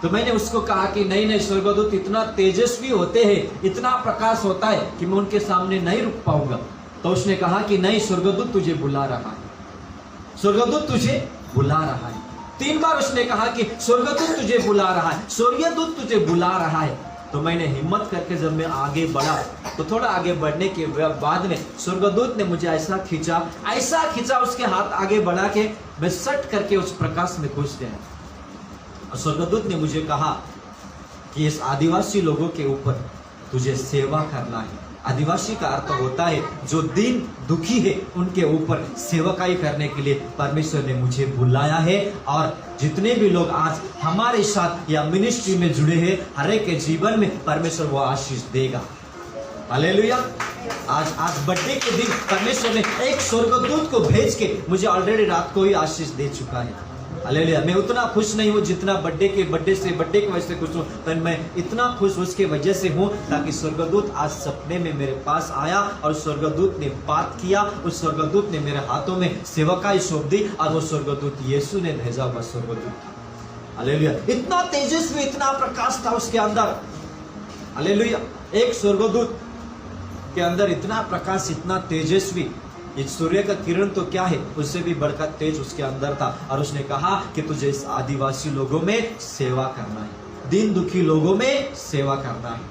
तो मैंने उसको कहा कि नहीं स्वर्गदूत इतना तेजस्वी होते हैं, इतना प्रकाश होता है कि मैं उनके सामने नहीं रुक पाऊंगा। तो उसने कहा कि नहीं, स्वर्गदूत तुझे बुला रहा है, स्वर्गदूत तुझे बुला रहा है। 3 बार उसने कहा कि स्वर्गदूत तुझे बुला रहा है, स्वर्गदूत तुझे बुला रहा है। तो मैंने हिम्मत करके जब मैं आगे बढ़ा, तो थोड़ा आगे बढ़ने के बाद में स्वर्गदूत ने मुझे ऐसा खींचा, उसके हाथ आगे बढ़ा के मैं सट करके उस प्रकाश में घुस गया। और स्वर्गदूत ने मुझे कहा कि इस आदिवासी लोगों के ऊपर तुझे सेवा करना है। आदिवासी का अर्थ होता है जो दीन दुखी है, उनके ऊपर सेवकाई करने के लिए परमेश्वर ने मुझे बुलाया है। और जितने भी लोग आज हमारे साथ या मिनिस्ट्री में जुड़े हैं, हर एक के जीवन में परमेश्वर वो आशीष देगा। हालेलुया। आज बर्थडे के दिन परमेश्वर ने एक स्वर्गदूत को भेज के मुझे ऑलरेडी रात को ही आशीष दे चुका है। हालेलुया। मैं उतना खुश नहीं हूँ जितना बर्थडे की वजह से खुश हूँ, पर मैं इतना खुश उसके वजह से हूँ ताकि स्वर्गदूत आज सपने में मेरे पास आया और स्वर्गदूत ने बात किया। उस स्वर्गदूत ने मेरे हाथों में सेवकाई सौंप दी, और वो स्वर्गदूत यीशु ने भेजा हुआ स्वर्गदूत। हालेलुया। इतना तेजस्वी, इतना प्रकाश था उसके अंदर। हालेलुया। एक स्वर्गदूत के अंदर इतना प्रकाश, इतना तेजस्वी, ये सूर्य का किरण तो क्या है, उससे भी बढ़कर तेज उसके अंदर था। और उसने कहा कि तुझे इस आदिवासी लोगों में सेवा करना है, दीन दुखी लोगों में सेवा करना है।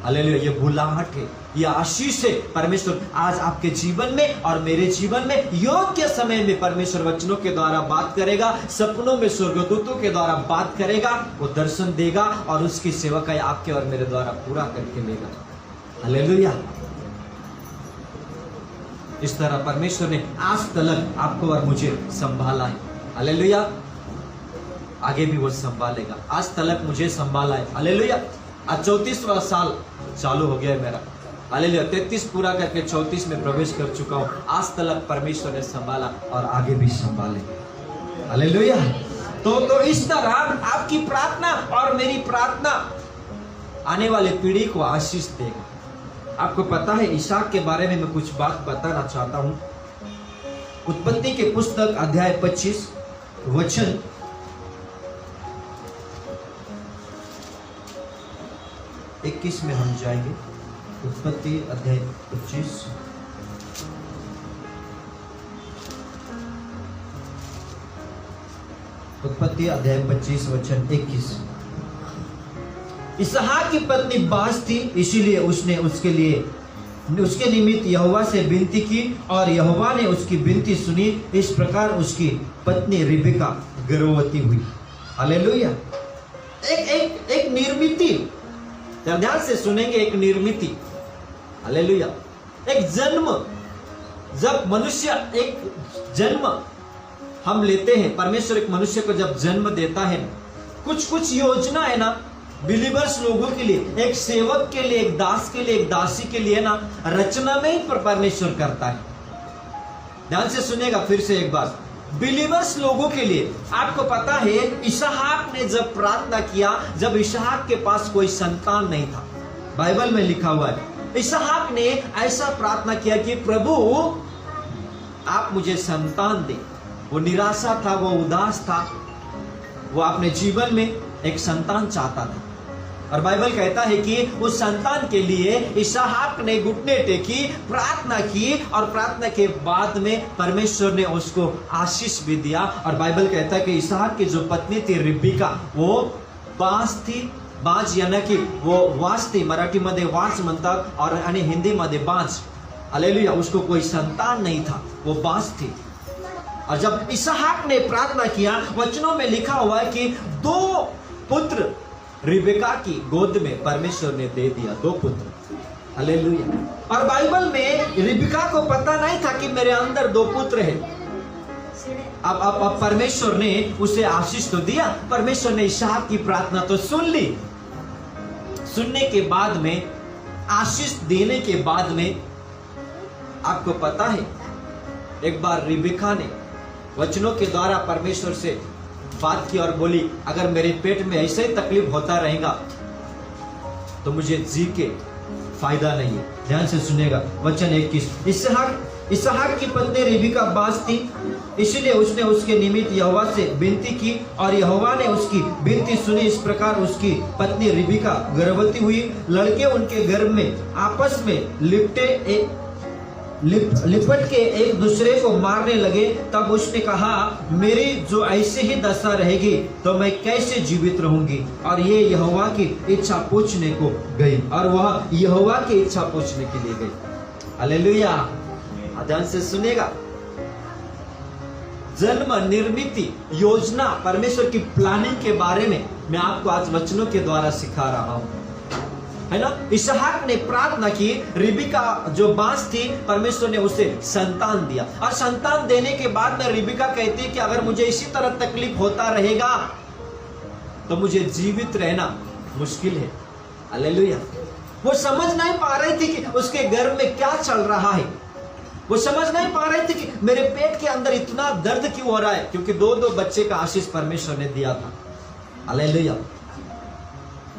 हालेलुया। ये बुलाहट है, ये आशीष है। परमेश्वर आज आपके जीवन में और मेरे जीवन में योग्य समय में परमेश्वर वचनों के द्वारा बात करेगा, सपनों में स्वर्गदूतों के द्वारा बात करेगा, वो दर्शन देगा और उसकी सेवकाई आपके और मेरे द्वारा पूरा करके लेगा। हालेलुया। इस तरह परमेश्वर ने आज तक आपको और मुझे संभाला है। हालेलुया। आगे भी वो संभालेगा। आज तक मुझे संभाला है। हालेलुया। आज 34वां साल चालू हो गया है मेरा। हालेलुया। 33 पूरा करके 34 में प्रवेश कर चुका हूं। आज तक परमेश्वर ने संभाला और आगे भी संभाले। हालेलुया। तो इस तरह आपकी प्रार्थना और मेरी प्रार्थना आने वाले पीढ़ी को आशीष देगा। आपको पता है इसहाक के बारे में मैं कुछ बात बताना चाहता हूं। उत्पत्ति के पुस्तक अध्याय 25 वचन 21 में हम जाएंगे। उत्पत्ति अध्याय 25 उत्पत्ति अध्याय 25 वचन 21। इसहाक की पत्नी बाज थी, इसीलिए उसने उसके निमित्त यहोवा से विनती की और यहोवा ने उसकी विनती सुनी। इस प्रकार उसकी पत्नी रिबेका गर्भवती हुई। हालेलुया। एक निर्मिति, ध्यान से सुनेंगे, एक निर्मिति। हालेलुया। एक जन्म, जब मनुष्य एक जन्म हम लेते हैं, परमेश्वर एक मनुष्य को जब जन्म देता है, कुछ योजना है ना बिलीवर्स लोगों के लिए, एक सेवक के लिए, एक दास के लिए, एक दासी के लिए ना रचना में ही परमेश्वर करता है। ध्यान से सुनेगा फिर से एक बार। बिलीवर्स लोगों के लिए आपको पता है इसहाक ने जब प्रार्थना किया, जब इसहाक के पास कोई संतान नहीं था, बाइबल में लिखा हुआ है, इसहाक ने ऐसा प्रार्थना किया कि प्रभु आप मुझे संतान दे। वो निराशा था, वो उदास था, वो अपने जीवन में एक संतान चाहता था। और बाइबल कहता है कि उस संतान के लिए इसहाक ने घुटने टेकी, प्रार्थना की और प्रार्थना के बाद में परमेश्वर ने उसको आशीष भी दिया। और बाइबल कहता है कि इसहाक की जो पत्नी थी रिबेका, वो बाज थी। बाज यानी कि वो वास थी, मराठी मध्ये वास म्हणतात और आणि हिंदी मध्ये बाज। हालेलुया। उसको कोई संतान नहीं था, वो बाज थी। और जब इसहाक ने प्रार्थना किया, वचनों में लिखा हुआ है कि 2 पुत्र रिबेका की गोद में परमेश्वर ने दे दिया, 2 पुत्र। हालेलुया। और बाइबल में रिबेका को पता नहीं था कि मेरे अंदर 2 पुत्र हैं। अब परमेश्वर ने उसे आशीष तो दिया, परमेश्वर ने इसहाक की प्रार्थना तो सुन ली। सुनने के बाद में, आशीष देने के बाद में, आपको पता है एक बार रिबेका ने वचनों के द्वारा परमेश्वर से बात की और बोली, अगर मेरे पेट में ऐसे ही तकलीफ होता रहेगा तो मुझे जी के फायदा नहीं है। ध्यान से सुनेगा वचन 21। इसहाक की पत्नी रिबेका बाज थी, इसलिए उसने उसके निमित्त यहोवा से विनती की और यहोवा ने उसकी विनती सुनी। इस प्रकार उसकी पत्नी रिबेका गर्भवती हुई। लड़के उनके गर्भ में आपस में लिपट के एक दूसरे को मारने लगे। तब उसने कहा, मेरी जो ऐसे ही दशा रहेगी तो मैं कैसे जीवित रहूंगी। और ये यहोवा की इच्छा पूछने को गई, और वह यहोवा की इच्छा पूछने के लिए गई। हालेलुया। ध्यान से सुनेगा। जन्म, निर्मिति, योजना, परमेश्वर की प्लानिंग के बारे में मैं आपको आज वचनों के द्वारा सिखा रहा हूं, है ना। इसहाक ने प्रार्थना की, रिबेका जो बाज थी, परमेश्वर ने उसे संतान दिया। और संतान देने के बाद में रिबेका कहती है कि अगर मुझे इसी तरह तकलीफ होता रहेगा तो मुझे जीवित रहना मुश्किल है। हालेलुया। वो समझ नहीं पा रही थी कि उसके गर्भ में क्या चल रहा है। वो समझ नहीं पा रही थी कि मेरे पेट के अंदर इतना दर्द क्यों हो रहा है, क्योंकि 2 बच्चे का आशीष परमेश्वर ने दिया था। हालेलुया।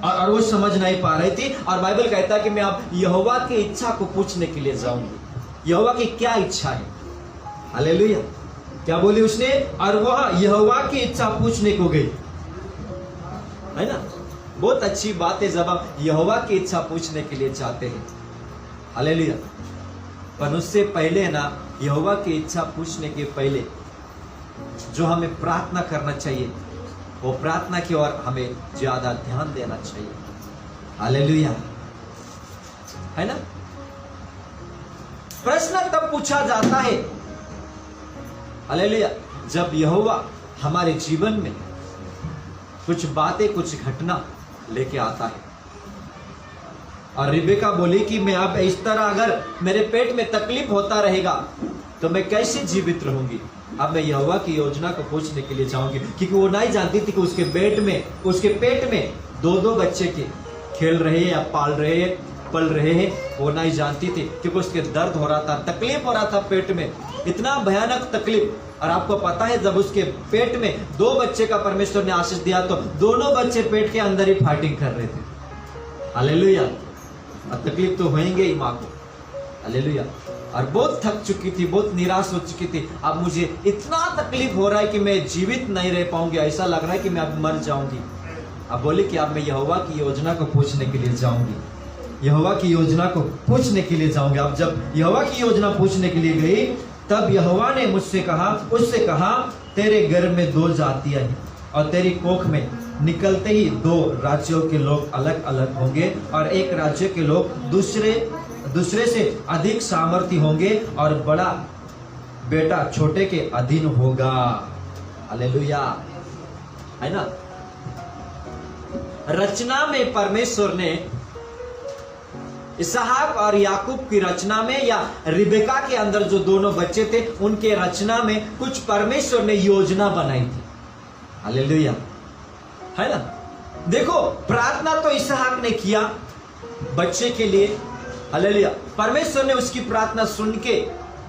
और वो समझ नहीं पा रही थी। और बाइबल कहता है कि मैं अब यहोवा की इच्छा को पूछने के लिए जाऊंगी। यहोवा की क्या इच्छा है। हालेलुया। क्या बोली उसने? और वह यहोवा की इच्छा पूछने को गई, है ना। बहुत अच्छी बात है जब हम यहोवा की इच्छा पूछने के लिए जाते हैं। हालेलुया। पर उससे पहले ना, यहोवा की इच्छा पूछने के पहले जो हमें प्रार्थना करना चाहिए, वो प्रार्थना की ओर हमें ज्यादा ध्यान देना चाहिए। हालेलुया। है ना। प्रश्न तब पूछा जाता है, हालेलुया, जब यहोवा हमारे जीवन में कुछ बातें, कुछ घटना लेके आता है। और रिबेका बोली कि मैं अब इस तरह अगर मेरे पेट में तकलीफ होता रहेगा तो मैं कैसे जीवित रहूंगी। अब मैं यहोवा की योजना को पूछने के लिए जाऊंगी, क्योंकि वो नहीं जानती थी कि उसके पेट में दो बच्चे के खेल रहे हैं या पल रहे हैं, वो नहीं जानती थी, क्योंकि उसके दर्द हो रहा था, तकलीफ हो रहा था पेट में, इतना भयानक तकलीफ। और आपको पता है, जब उसके पेट में 2 बच्चे का परमेश्वर ने आशीष दिया तो दोनों बच्चे पेट के अंदर ही फाइटिंग कर रहे थे। हालेलुया। और तकलीफ तो होंगे ही माँ को, हालेलुया। और बहुत थक चुकी थी, बहुत निराश हो चुकी थी। अब मुझे इतना तकलीफ हो रहा है कि मैं जीवित नहीं रह पाऊंगी, ऐसा लग रहा है कि मैं अब मर जाऊंगी। अब बोले कि अब मैं यहोवा की योजना को पूछने के लिए जाऊंगी, यहोवा की योजना को पूछने के लिए जाऊंगी। अब जब यहोवा की योजना पूछने के लिए गई, तब यहोवा ने उससे कहा, तेरे गर्भ में 2 जातियां हैं और तेरी कोख में निकलते ही 2 राज्यों के लोग अलग अलग होंगे और एक राज्य के लोग दूसरे से अधिक सामर्थी होंगे और बड़ा बेटा छोटे के अधीन होगा। हालेलुया, है ना। रचना में परमेश्वर ने इसहाक और याकूब की रचना में, या रिबेका के अंदर जो दोनों बच्चे थे उनके रचना में कुछ परमेश्वर ने योजना बनाई थी। हालेलुया, है ना। देखो, प्रार्थना तो इसहाक ने किया बच्चे के लिए, हालेलुया। परमेश्वर ने उसकी प्रार्थना सुन के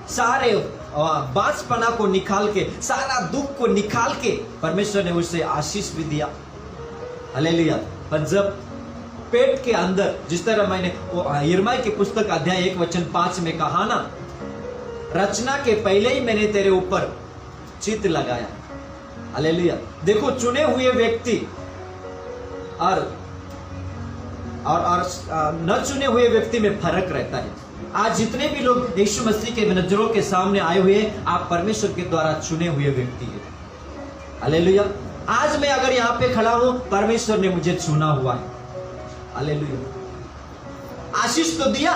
सारे बांझपना को निकाल के, सारा दुख को निकाल के परमेश्वर ने उसे आशीष भी दिया। हालेलुया। पर जब पेट के अंदर, जिस तरह मैंने यिर्मयाह की पुस्तक अध्याय 1:5 में कहा ना, रचना के पहले ही मैंने तेरे ऊपर चित्त लगाया। हालेलुया। देखो, चुने हुए व्यक्ति और न चुने हुए व्यक्ति में फर्क रहता है। आज जितने भी लोग यीशु मसीह के नजरों के सामने आए हुए, आप परमेश्वर के द्वारा चुने हुए व्यक्ति हैं। हालेलुया। आज मैं अगर यहाँ पे खड़ा हूं, परमेश्वर ने मुझे चुना हुआ है। हालेलुया। आशीष तो दिया,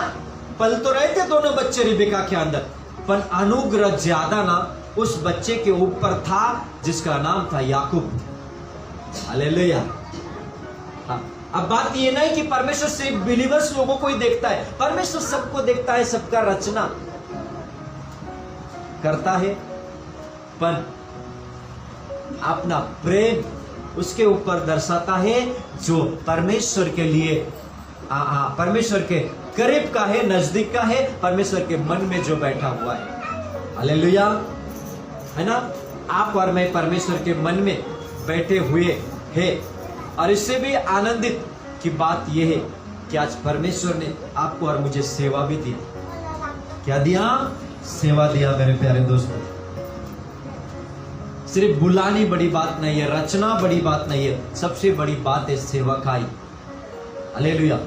पल तो रहे थे दोनों बच्चे रिबेका के अंदर, पर अनुग्रह ज्यादा ना उस बच्चे के ऊपर था जिसका नाम था याकूब। हालेलुया। अब बात ये नहीं कि परमेश्वर सिर्फ बिलीवर्स लोगों को ही देखता है, परमेश्वर सबको देखता है, सबका रचना करता है, पर अपना प्रेम उसके ऊपर दर्शाता है जो परमेश्वर के लिए, परमेश्वर के करीब का है, नजदीक का है, परमेश्वर के मन में जो बैठा हुआ है। हालेलुया, है ना। आप और मैं परमेश्वर के मन में बैठे हुए हैं। और इससे भी आनंदित की बात यह है कि आज परमेश्वर ने आपको और मुझे सेवा भी दी। क्या दिया? सेवा दिया। मेरे प्यारे दोस्तों, सिर्फ बुलानी बड़ी बात नहीं है, रचना बड़ी बात नहीं है, सबसे बड़ी बात है सेवकाई। हालेलुया।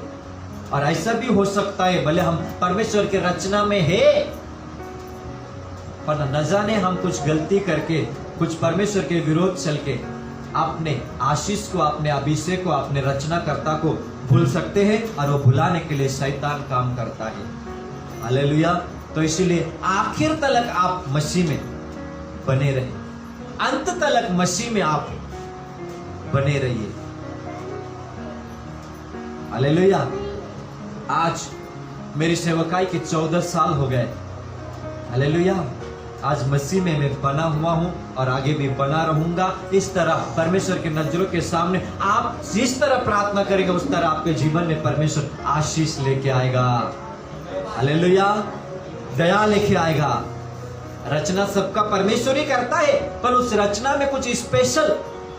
और ऐसा भी हो सकता है, भले हम परमेश्वर के रचना में है, पर न जाने हम कुछ गलती करके, कुछ परमेश्वर के विरोध चल के अपने आशीष को, अपने अभिषेक को, अपने रचनाकर्ता को भूल सकते हैं, और वो भुलाने के लिए शैतान काम करता है। हालेलुया। तो इसीलिए आखिर तक आप मसीह में बने रहे, अंत तक मसीह में आप बने रहिए। हालेलुया। आज मेरी सेवकाई के 14 साल हो गए। हालेलुया। आज मसीह में मैं बना हुआ हूं और आगे भी बना रहूंगा। इस तरह परमेश्वर के नजरों के सामने आप जिस तरह प्रार्थना करेंगे, उस तरह आपके जीवन में परमेश्वर आशीष लेके आएगा। हालेलुया। दया लेके आएगा। रचना सबका परमेश्वर ही करता है, पर उस रचना में कुछ स्पेशल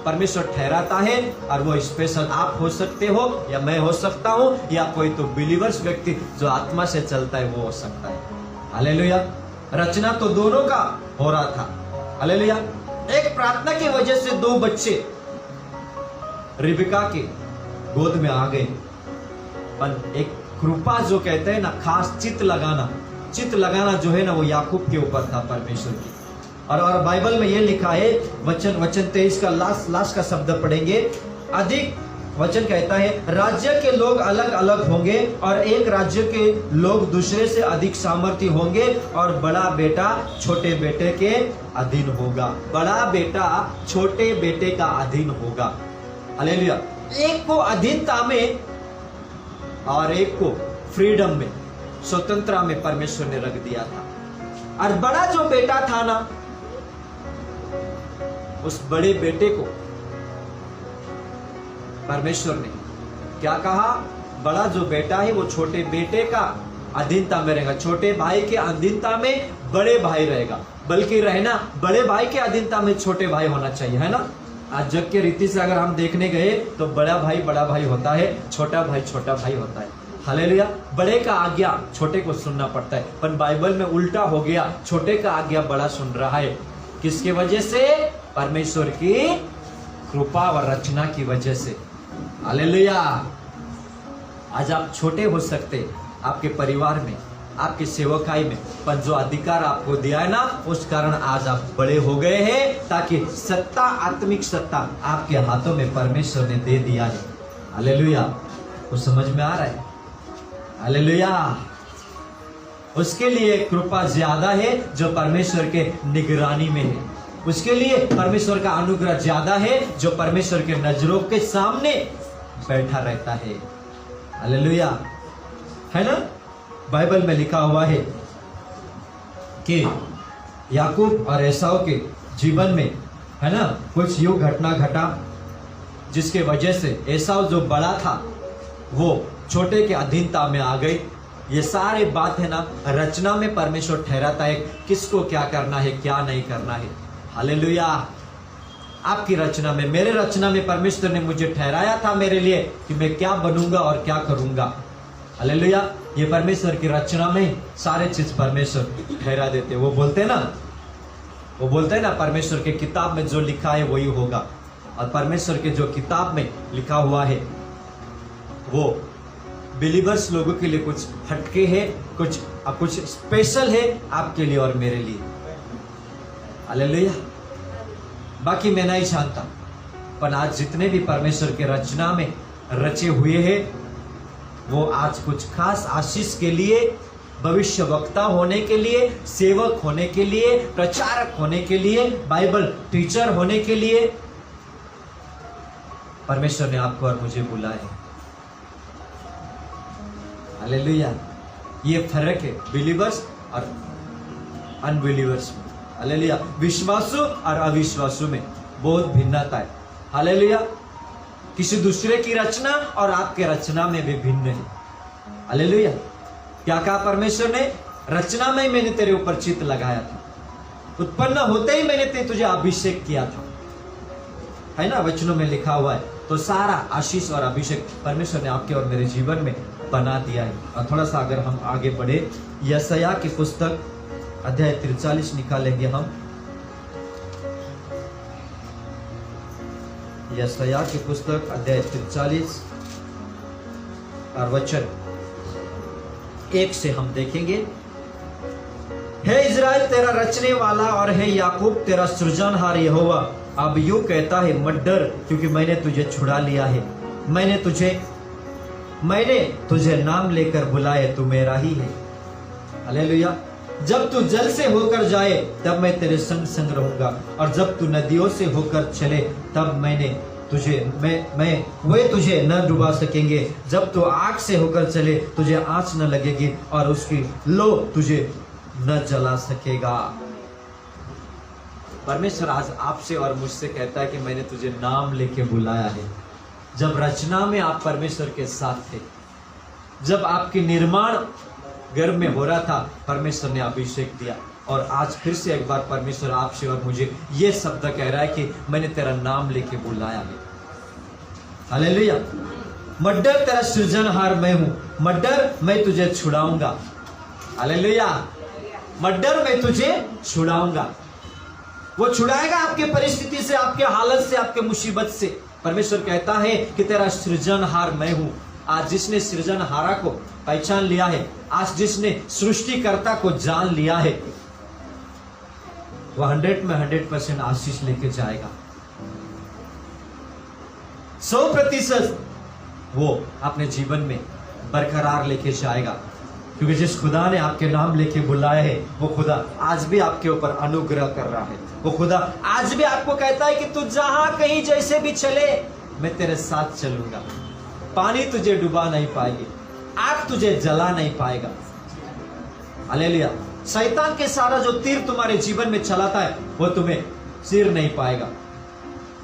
परमेश्वर ठहराता है, और वो स्पेशल आप हो सकते हो, या मैं हो सकता हूं, या कोई तो बिलीवर्स व्यक्ति जो आत्मा से चलता है वो हो सकता है। हालेलुया। रचना तो दोनों का हो रहा था। हालेलुया। एक प्रार्थना की वजह से 2 बच्चे रिबेका के गोद में आ गए, पर एक कृपा जो कहते हैं ना, खास चित्त लगाना जो है ना, वो याकूब के ऊपर था, परमेश्वर की। और बाइबल में ये लिखा है, वचन 23 का लास्ट का शब्द पढ़ेंगे, अधिक वचन कहता है राज्य के लोग अलग अलग होंगे और एक राज्य के लोग दूसरे से अधिक सामर्थी होंगे और बड़ा बेटा छोटे बेटे के अधीन होगा। बड़ा बेटा छोटे बेटे का अधीन होगा। हालेलुया। एक को अधीनता में और एक को फ्रीडम में, स्वतंत्रता में परमेश्वर ने रख दिया था। और बड़ा जो बेटा था ना, उस बड़े बेटे को परमेश्वर ने क्या कहा, बड़ा जो बेटा है वो छोटे बेटे का अधीनता में रहेगा, छोटे भाई के अधीनता में बड़े भाई रहेगा। बल्कि रहना बड़े भाई के अधीनता में छोटे भाई होना चाहिए, है ना। आज जग के रीति से अगर हम देखने गए तो बड़ा भाई होता है, छोटा भाई होता है। हालेलुया। बड़े का आज्ञा छोटे को सुनना पड़ता है, पर बाइबल में उल्टा हो गया, छोटे का आज्ञा बड़ा सुन रहा है। किसके वजह से? परमेश्वर की कृपा व रचना की वजह से। हालेलुया। आज आप छोटे हो सकते आपके परिवार में, आपके सेवकाई में, पर जो अधिकार आपको दिया है ना, उस कारण आज आप बड़े हो गए हैं, ताकि सत्ता, आत्मिक सत्ता आपके हाथों में परमेश्वर ने दे दिया है। हालेलुया। वो समझ में आ रहा है? हालेलुया। उसके लिए कृपा ज्यादा है जो परमेश्वर के निगरानी में है। उसके लिए परमेश्वर का अनुग्रह ज्यादा है जो परमेश्वर के नजरों के सामने बैठा रहता है। हालेलुया, है ना। बाइबल में लिखा हुआ है कि याकूब और एसाव के जीवन में, है ना, कुछ यूं घटना घटा जिसके वजह से एसाव जो बड़ा था वो छोटे के अधीनता में आ गई। ये सारे बात है ना, रचना में परमेश्वर ठहराता है किसको क्या करना है, क्या नहीं करना है। हालेलुया। आपकी रचना में, मेरे रचना में परमेश्वर ने मुझे ठहराया था मेरे लिए कि मैं क्या बनूंगा और क्या करूंगा। हालेलुया। ये परमेश्वर की रचना में सारे चीज परमेश्वर ठहरा देते। वो बोलते हैं ना परमेश्वर के किताब में जो लिखा है वही होगा। और परमेश्वर के जो किताब में लिखा हुआ है वो बिलीवर्स लोगों के लिए कुछ हटके है, कुछ स्पेशल है आपके लिए और मेरे लिए। हालेलुया। बाकी मैं नहीं जानता, पर आज जितने भी परमेश्वर के रचना में रचे हुए हैं वो आज कुछ खास आशीष के लिए, भविष्य वक्ता होने के लिए, सेवक होने के लिए, प्रचारक होने के लिए, बाइबल टीचर होने के लिए परमेश्वर ने आपको और मुझे बुलाया। हालेलुया। ये फर्क है बिलीवर्स और अनबिलीवर्स में। हालेलुया। विश्वासु और अविश्वासु में बहुत भिन्नता है। हालेलुया। किसी दूसरे की रचना और आपके रचना में भी भिन्न है। हालेलुया। क्या कहा परमेश्वर ने? रचना में मैंने तेरे ऊपर चित्त लगाया था, उत्पन्न होते ही मैंने तुझे अभिषेक किया था, है ना, वचनों में लिखा हुआ है। तो सारा आशीष और अभिषेक परमेश्वर ने आपके और मेरे जीवन में बना दिया है। और थोड़ा सा अगर हम आगे बढ़े, यशायाह की पुस्तक अध्याय 43 निकालेंगे हम। यशायाह की पुस्तक अध्याय 43 और वचन 1 से हम देखेंगे। हे इज़राइल तेरा रचने वाला और हे याकूब तेरा सृजनहार यहोवा अब यूं कहता है, मत डर, क्योंकि मैंने तुझे छुड़ा लिया है, मैंने तुझे नाम लेकर बुलाए, तू मेरा ही है। हालेलुया। जब तू जल से होकर जाए तब मैं तेरे संग संग रहूंगा, और जब तू नदियों से होकर चले तब वे तुझे न डुबा सकेंगे। जब तू आग से होकर चले तुझे आंच न लगेगी और उसकी लो तुझे न जला सकेगा। परमेश्वर आज आपसे और मुझसे कहता है कि मैंने तुझे नाम लेके बुलाया है। जब रचना में आप परमेश्वर के साथ थे, जब आपकी निर्माण गर्भ में हो रहा था, परमेश्वर ने अभिषेक दिया। और आज फिर से एक बार परमेश्वर आपसे और मुझे ये शब्द कह रहा है कि मैंने तेरा नाम लेके बुलाया है। हालेलुया। मत डर, तेरा सृजनहार मैं हूं, मत डर, मैं तुझे छुड़ाऊंगा। हालेलुया। मत डर, मैं तुझे छुड़ाऊंगा। वो छुड़ाएगा आपके परिस्थिति से, आपके हालत से, आपके मुसीबत से। परमेश्वर कहता है कि तेरा सृजनहार मैं हूं। आज जिसने सृजनहारा को पहचान लिया है, आज जिसने सृष्टिकर्ता को जान लिया है, वो 100 में 100% आशीष लेके जाएगा। 100% वो अपने जीवन में बरकरार लेके जाएगा। क्योंकि जिस खुदा ने आपके नाम लेके बुलाया है वो खुदा आज भी आपके ऊपर अनुग्रह कर रहा है। वो खुदा आज भी आपको कहता है कि तू जहां कहीं जैसे भी चले मैं तेरे साथ चलूंगा। पानी तुझे डुबा नहीं पाएगी, आग तुझे जला नहीं पाएगा। हालेलुया। शैतान के सारा जो तीर तुम्हारे जीवन में चलाता है वो तुम्हें सिर नहीं पाएगा,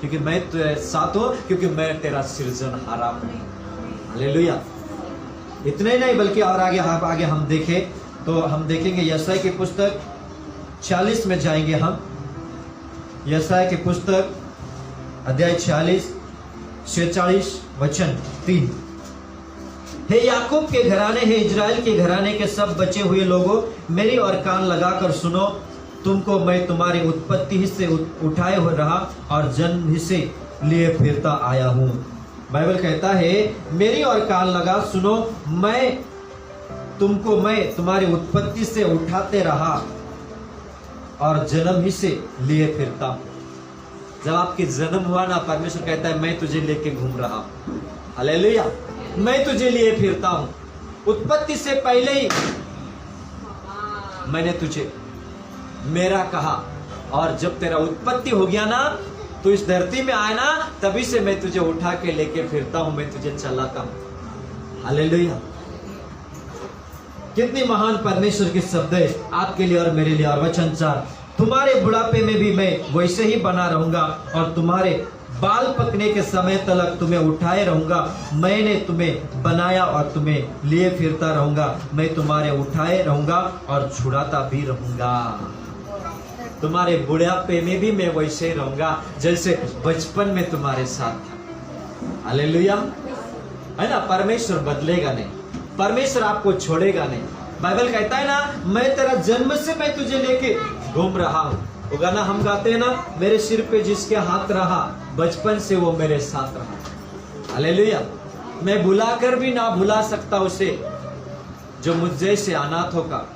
क्योंकि मैं तेरे साथ हूं, क्योंकि मैं तेरा सृजनहारा हूं। हालेलुया। इतने नहीं बल्कि और आगे हम देखें तो हम देखेंगे यशायाह की पुस्तक 40 में जाएंगे हम। यशायाह की पुस्तक अध्याय 40 46 वचन 3। हे याकूब के घराने, हे इजराइल के घराने के सब बचे हुए लोगों, मेरी और कान लगाकर सुनो। तुमको मैं तुम्हारी उत्पत्ति ही से उठाए हुए रहा और जन्म ही से लिए फिरता आया हूं। बाइबल कहता है मेरी और कान लगा सुनो, मैं तुम्हारी उत्पत्ति से उठाते रहा और जन्म ही से लिए फिरता हूं। जब आपकी जन्म हुआ ना, परमेश्वर कहता है मैं तुझे लेके घूम रहा हूं। हालेलुया। मैं तुझे लिए फिरता हूं। उत्पत्ति से पहले ही मैंने तुझे मेरा कहा, और जब तेरा उत्पत्ति हो गया ना, तो इस धरती में आया ना, तभी से मैं तुझे उठा के लेके फिरता हूं, मैं तुझे चलाता हूं। हालेलुया। कितनी महान परमेश्वर की शब्द है आपके लिए और मेरे लिए। और वचन 4, तुम्हारे बुढ़ापे में भी मैं वैसे ही बना रहूंगा और तुम्हारे बाल पकने के समय तक तुम्हें उठाए रहूंगा। मैंने तुम्हें बनाया और तुम्हें लिए फिरता रहूंगा। मैं तुम्हारे उठाए रहूंगा और छुड़ाता भी रहूंगा। तुम्हारे बुढ़ापे में भी मैं वैसे ही रहूंगा जैसे बचपन में तुम्हारे साथ था। हालेलुया। है ना। परमेश्वर बदलेगा नहीं, परमेश्वर आपको छोड़ेगा नहीं। बाइबल कहता है ना, मैं तेरा जन्म से मैं तुझे लेके घूम रहा हूं। वो गाना हम गाते हैं ना, मेरे सिर पे जिसके हाथ रहा, बचपन से वो मेरे साथ रहा। हालेलुया। मैं भुलाकर भी ना भुला सकता उसे जो मुझ जैसे अनाथों का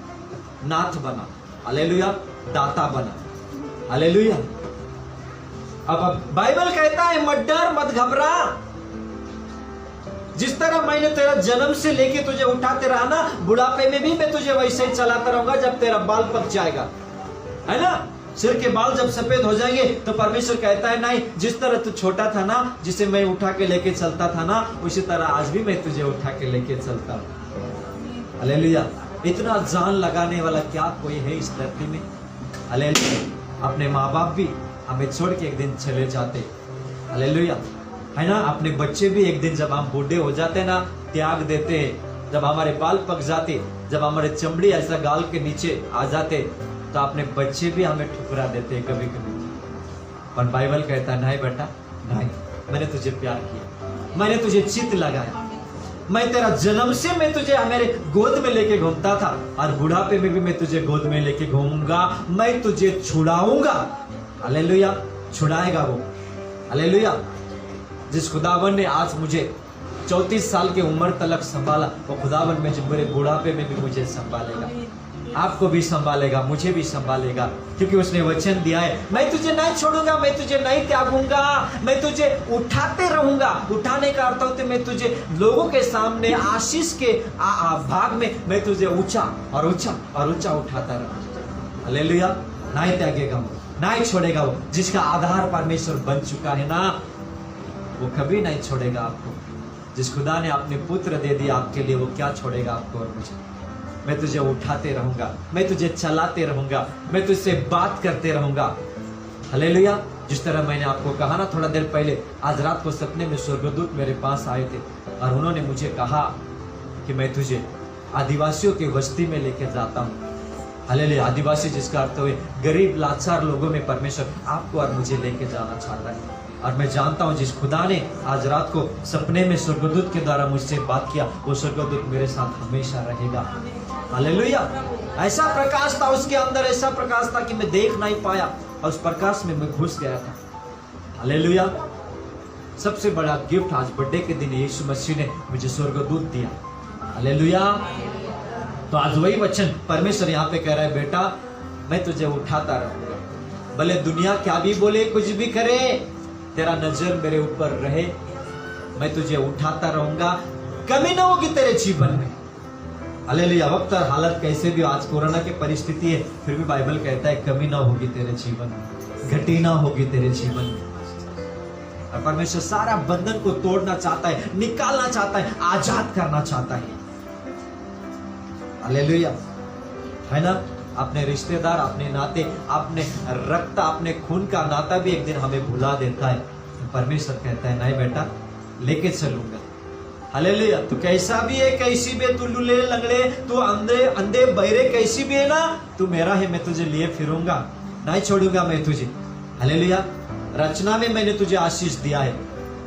नाथ बना। हालेलुया। दाता बना। हालेलुया। अब बाइबल कहता है मत डर, मत घबरा। जिस तरह मैंने तेरा जन्म से लेके तुझे उठाते रहा ना, बुढ़ापे में भी मैं तुझे वैसे ही चलाता रहूंगा जब तेरा बाल पक जाएगा। है ना। सिर के बाल जब सफेद हो जाएंगे तो परमेश्वर कहता है नहीं, जिस तरह तू छोटा था ना, जिसे मैं उठा के लेके चलता था ना, उसी तरह आज भी मैं तुझे उठा के लेके चलता हूं। हालेलुया। इतना जान लगाने वाला क्या कोई है इस धरती में। हालेलुया। अपने माँ बाप भी हमें छोड़ के एक दिन चले जाते। हालेलुया। है ना। अपने बच्चे भी एक दिन जब हम बूढ़े हो जाते ना, त्याग देते। जब हमारे बाल पक जाते, जब हमारे चमड़ी ऐसा गाल के नीचे आ जाते, तो अपने बच्चे भी हमें ठुकरा देते कभी कभी। पर बाइबल कहता है नहीं बेटा, नहीं, मैंने तुझे प्यार किया, मैंने तुझे चित लगाया, मैं तेरा जन्म से मैं तुझे मेरे गोद में लेके घूमता था, और बुढ़ापे में भी मैं तुझे गोद में लेके घूमूंगा, मैं तुझे छुड़ाऊंगा। हालेलुया। छुड़ाएगा वो। हालेलुया। जिस खुदावन ने आज मुझे 34 साल की उम्र तक संभाला, वो खुदावन में जब मेरे बुढ़ापे में भी मुझे संभालेगा, आपको भी संभालेगा, मुझे भी संभालेगा, क्योंकि उसने वचन दिया है मैं तुझे नहीं छोड़ूंगा, मैं तुझे नहीं त्यागूंगा, मैं तुझे उठाते रहूंगा। उठाने का अर्थ होता है मैं तुझे लोगों के सामने आशीष के भाग में मैं तुझे ऊंचा और ऊंचा और ऊंचा उठाता रहूंगा। हालेलुया। नहीं त्यागेगा वो, नहीं छोड़ेगा वो। जिसका आधार परमेश्वर बन चुका है ना, वो कभी नहीं छोड़ेगा आपको। जिस खुदा ने अपने पुत्र दे दिया आपके लिए, वो क्या छोड़ेगा आपको और मुझे। मैं तुझे उठाते रहूंगा, मैं तुझे चलाते रहूंगा, मैं तुझसे बात करते रहूंगा। हालेलुया। जिस तरह मैंने आपको कहा ना थोड़ा देर पहले, आज रात को सपने में स्वर्गदूत मेरे पास आए थे और उन्होंने मुझे कहा कि मैं तुझे आदिवासियों की बस्ती में लेके जाता हूँ। हालेलुया। आदिवासी जिसका अर्थ है गरीब लाचार लोगों में परमेश्वर आपको और मुझे लेके जाना चाहता है। और मैं जानता हूं जिस खुदा ने आज रात को सपने में स्वर्गदूत के द्वारा मुझसे बात किया, वो स्वर्गदूत मेरे साथ हमेशा रहेगा। हालेलुया। ऐसा प्रकाश था उसके अंदर, ऐसा प्रकाश था कि मैं देख नहीं पाया, और उस प्रकाश में मैं घुस गया था। हालेलुया। सबसे बड़ा गिफ्ट आज बर्थडे के दिन यीशु मसीह ने मुझे स्वर्गदूत दिया। हालेलुया। तो आज वही वचन परमेश्वर यहाँ पे कह रहा है, बेटा मैं तुझे उठाता रहूंगा, भले दुनिया क्या भी बोले, कुछ भी करे, तेरा नजर मेरे ऊपर रहे, मैं तुझे उठाता रहूंगा, कमी ना होगी तेरे जीवन में। हालेलुया। वक्त और हालत कैसे भी, आज कोरोना की परिस्थिति है, फिर भी बाइबल कहता है कमी ना होगी तेरे जीवन में, घटी ना होगी तेरे जीवन में। और परमेश्वर सारा बंधन को तोड़ना चाहता है, निकालना चाहता है, आजाद करना चाहता है। हालेलुया, है ना। अपने रिश्तेदार, अपने नाते, अपने रक्त, अपने खून का नाता भी एक दिन हमें भुला देता है। परमेश्वर कहता है नहीं बेटा, लेके चलूंगा। हालेलुया। तू कैसा भी है, कैसी भी है, तू लूले लंगड़े, तू अंधे अंधे बहरे कैसी भी है ना, तू मेरा है, मैं तुझे लिए फिरूंगा, नहीं छोड़ूंगा मैं तुझे। हालेलुया। रचना में मैंने तुझे आशीष दिया है।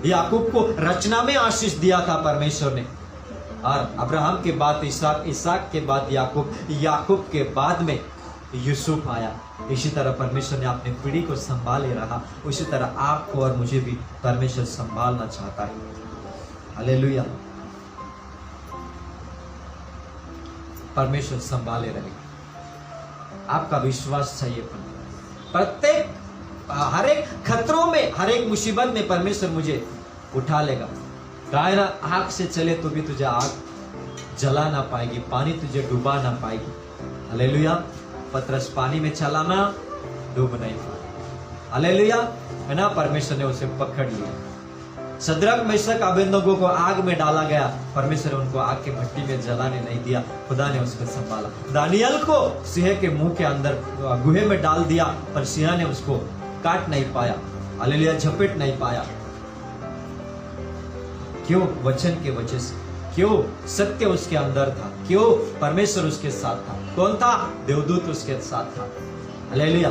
याकूब को रचना में आशीष दिया था परमेश्वर ने, और अब्राहम के बाद इसहाक, इसहाक के बाद याकूब, याकूब के बाद में यूसुफ आया। इसी तरह परमेश्वर ने अपनी पीढ़ी को संभाले रहा, उसी तरह आपको और मुझे भी परमेश्वर संभालना चाहता है। हालेलुया। परमेश्वर संभाले रहे। आपका विश्वास चाहिए। प्रत्येक हर एक खतरों में, हर एक मुसीबत में परमेश्वर मुझे उठा लेगा। रायना आग से चले तो भी तुझे आग जला ना पाएगी, पानी तुझे डुबा ना पाएगी। हालेलुया। पतरस पानी में चला ना, डूब नहीं पाया। हालेलुया, है ना। परमेश्वर ने उसे पकड़ लिया। शद्रक, मेशक, अबेदनगो को आग में डाला गया, परमेश्वर उनको आग के भट्टी में जलाने नहीं दिया, खुदा ने उसको संभाला। दानियल को सिंह के मुंह के अंदर गुहे में डाल दिया, पर सिंह ने उसको काट नहीं पाया। हालेलुया, झपेट नहीं पाया। क्यों? वचन के वजह से। क्यों? सत्य उसके अंदर था। क्यों? परमेश्वर उसके साथ था। कौन था? देवदूत उसके साथ था। हालेलुया।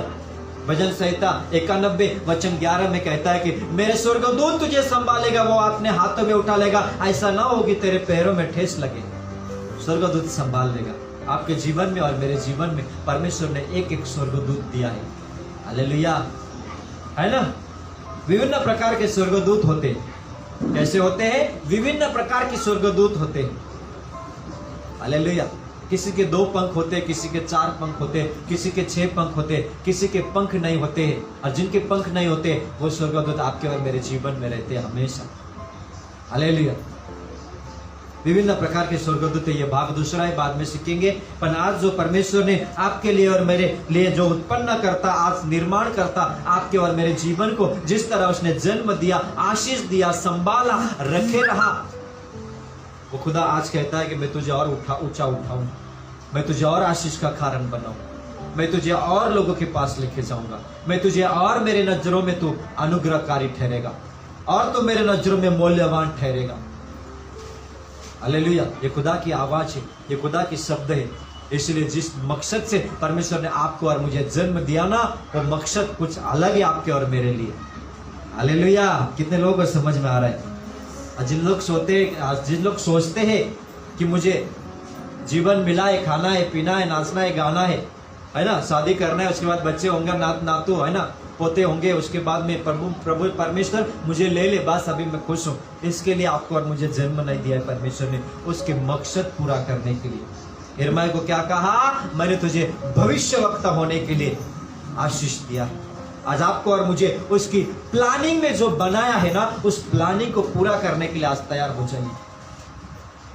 भजन संहिता 91 वचन 11 में कहता है कि मेरे स्वर्गदूत तुझे संभालेगा, वो अपने हाथों में उठा लेगा, ऐसा ना होगी तेरे पैरों में ठेस लगे। स्वर्गदूत संभाल लेगा। आपके जीवन में और मेरे जीवन में परमेश्वर ने एक एक स्वर्गदूत दिया है। हालेलुया, है ना। विभिन्न प्रकार के स्वर्गदूत होते हैं। कैसे होते हैं? विभिन्न प्रकार के स्वर्गदूत होते हैं। हालेलुया। किसी के 2 पंख होते हैं, किसी के 4 पंख होते हैं, किसी के 6 पंख होते हैं, किसी के पंख नहीं होते हैं। और जिनके पंख नहीं होते वो स्वर्गदूत आपके और मेरे जीवन में रहते हैं हमेशा। हालेलुया। विभिन्न प्रकार के स्वर्गदूत है। ये भाग दूसरा है, बाद में सीखेंगे। पर आज जो परमेश्वर ने आपके लिए और मेरे लिए जो उत्पन्न करता, आज निर्माण करता आपके और मेरे जीवन को, जिस तरह उसने जन्म दिया, आशीष दिया, संभाला, रखे रहा, वो खुदा आज कहता है कि मैं तुझे और ऊंचा उठाऊं, मैं तुझे और आशीष का कारण बनाऊं, मैं तुझे और लोगों के पास लेके जाऊंगा, मैं तुझे और मेरे नजरों में तू अनुग्रहकारी ठहरेगा, और तो मेरे नजरों में मूल्यवान ठहरेगा। हालेलुया। ये खुदा की आवाज है, ये खुदा की शब्द है। इसलिए जिस मकसद से परमेश्वर ने आपको और मुझे जन्म दिया ना, वो मकसद कुछ अलग है आपके और मेरे लिए। हालेलुया। कितने लोगों को समझ में आ रहा है? जिन लोग सोचते हैं कि मुझे जीवन मिला है, खाना है, पीना है, नाचना है, गाना है ना, शादी करना है, उसके बाद बच्चे होंगे, नातू, है ना, पोते होंगे, उसके बाद में प्रभु परमेश्वर मुझे ले ले, बस अभी मैं खुश हूँ। इसके लिए आपको और मुझे जन्म नहीं दिया है परमेश्वर ने, उसके मकसद पूरा करने के लिए। यिर्मयाह को क्या कहा? मैंने तुझे भविष्यवक्ता होने के लिए आशीष दिया। आज आपको और मुझे उसकी प्लानिंग में जो बनाया है ना, उस प्लानिंग को पूरा करने के लिए आज तैयार हो जाइए।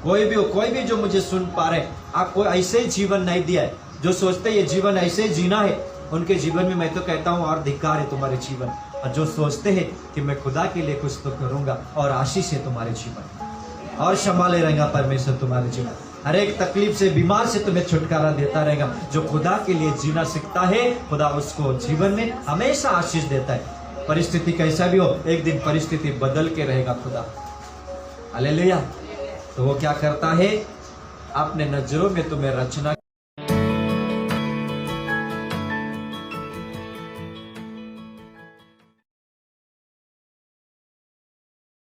कोई भी हो, कोई भी जो मुझे सुन पा रहे, आपको ऐसे ही जीवन नहीं दिया है। जो सोचते ये जीवन ऐसे जीना है, उनके जीवन में मैं तो कहता हूँ और धिक्कार है तुम्हारे जीवन। और जो सोचते हैं कि मैं खुदा के लिए कुछ तो करूंगा, और आशीष है तुम्हारे जीवन, और संभाले रहेगा परमेश्वर तुम्हारे जीवन। हर एक तकलीफ से, बीमार से तुम्हें छुटकारा देता रहेगा। जो खुदा के लिए जीना सीखता है, खुदा उसको जीवन में हमेशा आशीष देता है। परिस्थिति कैसा भी हो, एक दिन परिस्थिति बदल के रहेगा खुदा। हालेलुया। तो वो क्या करता है? अपने नजरों में तुम्हें रचना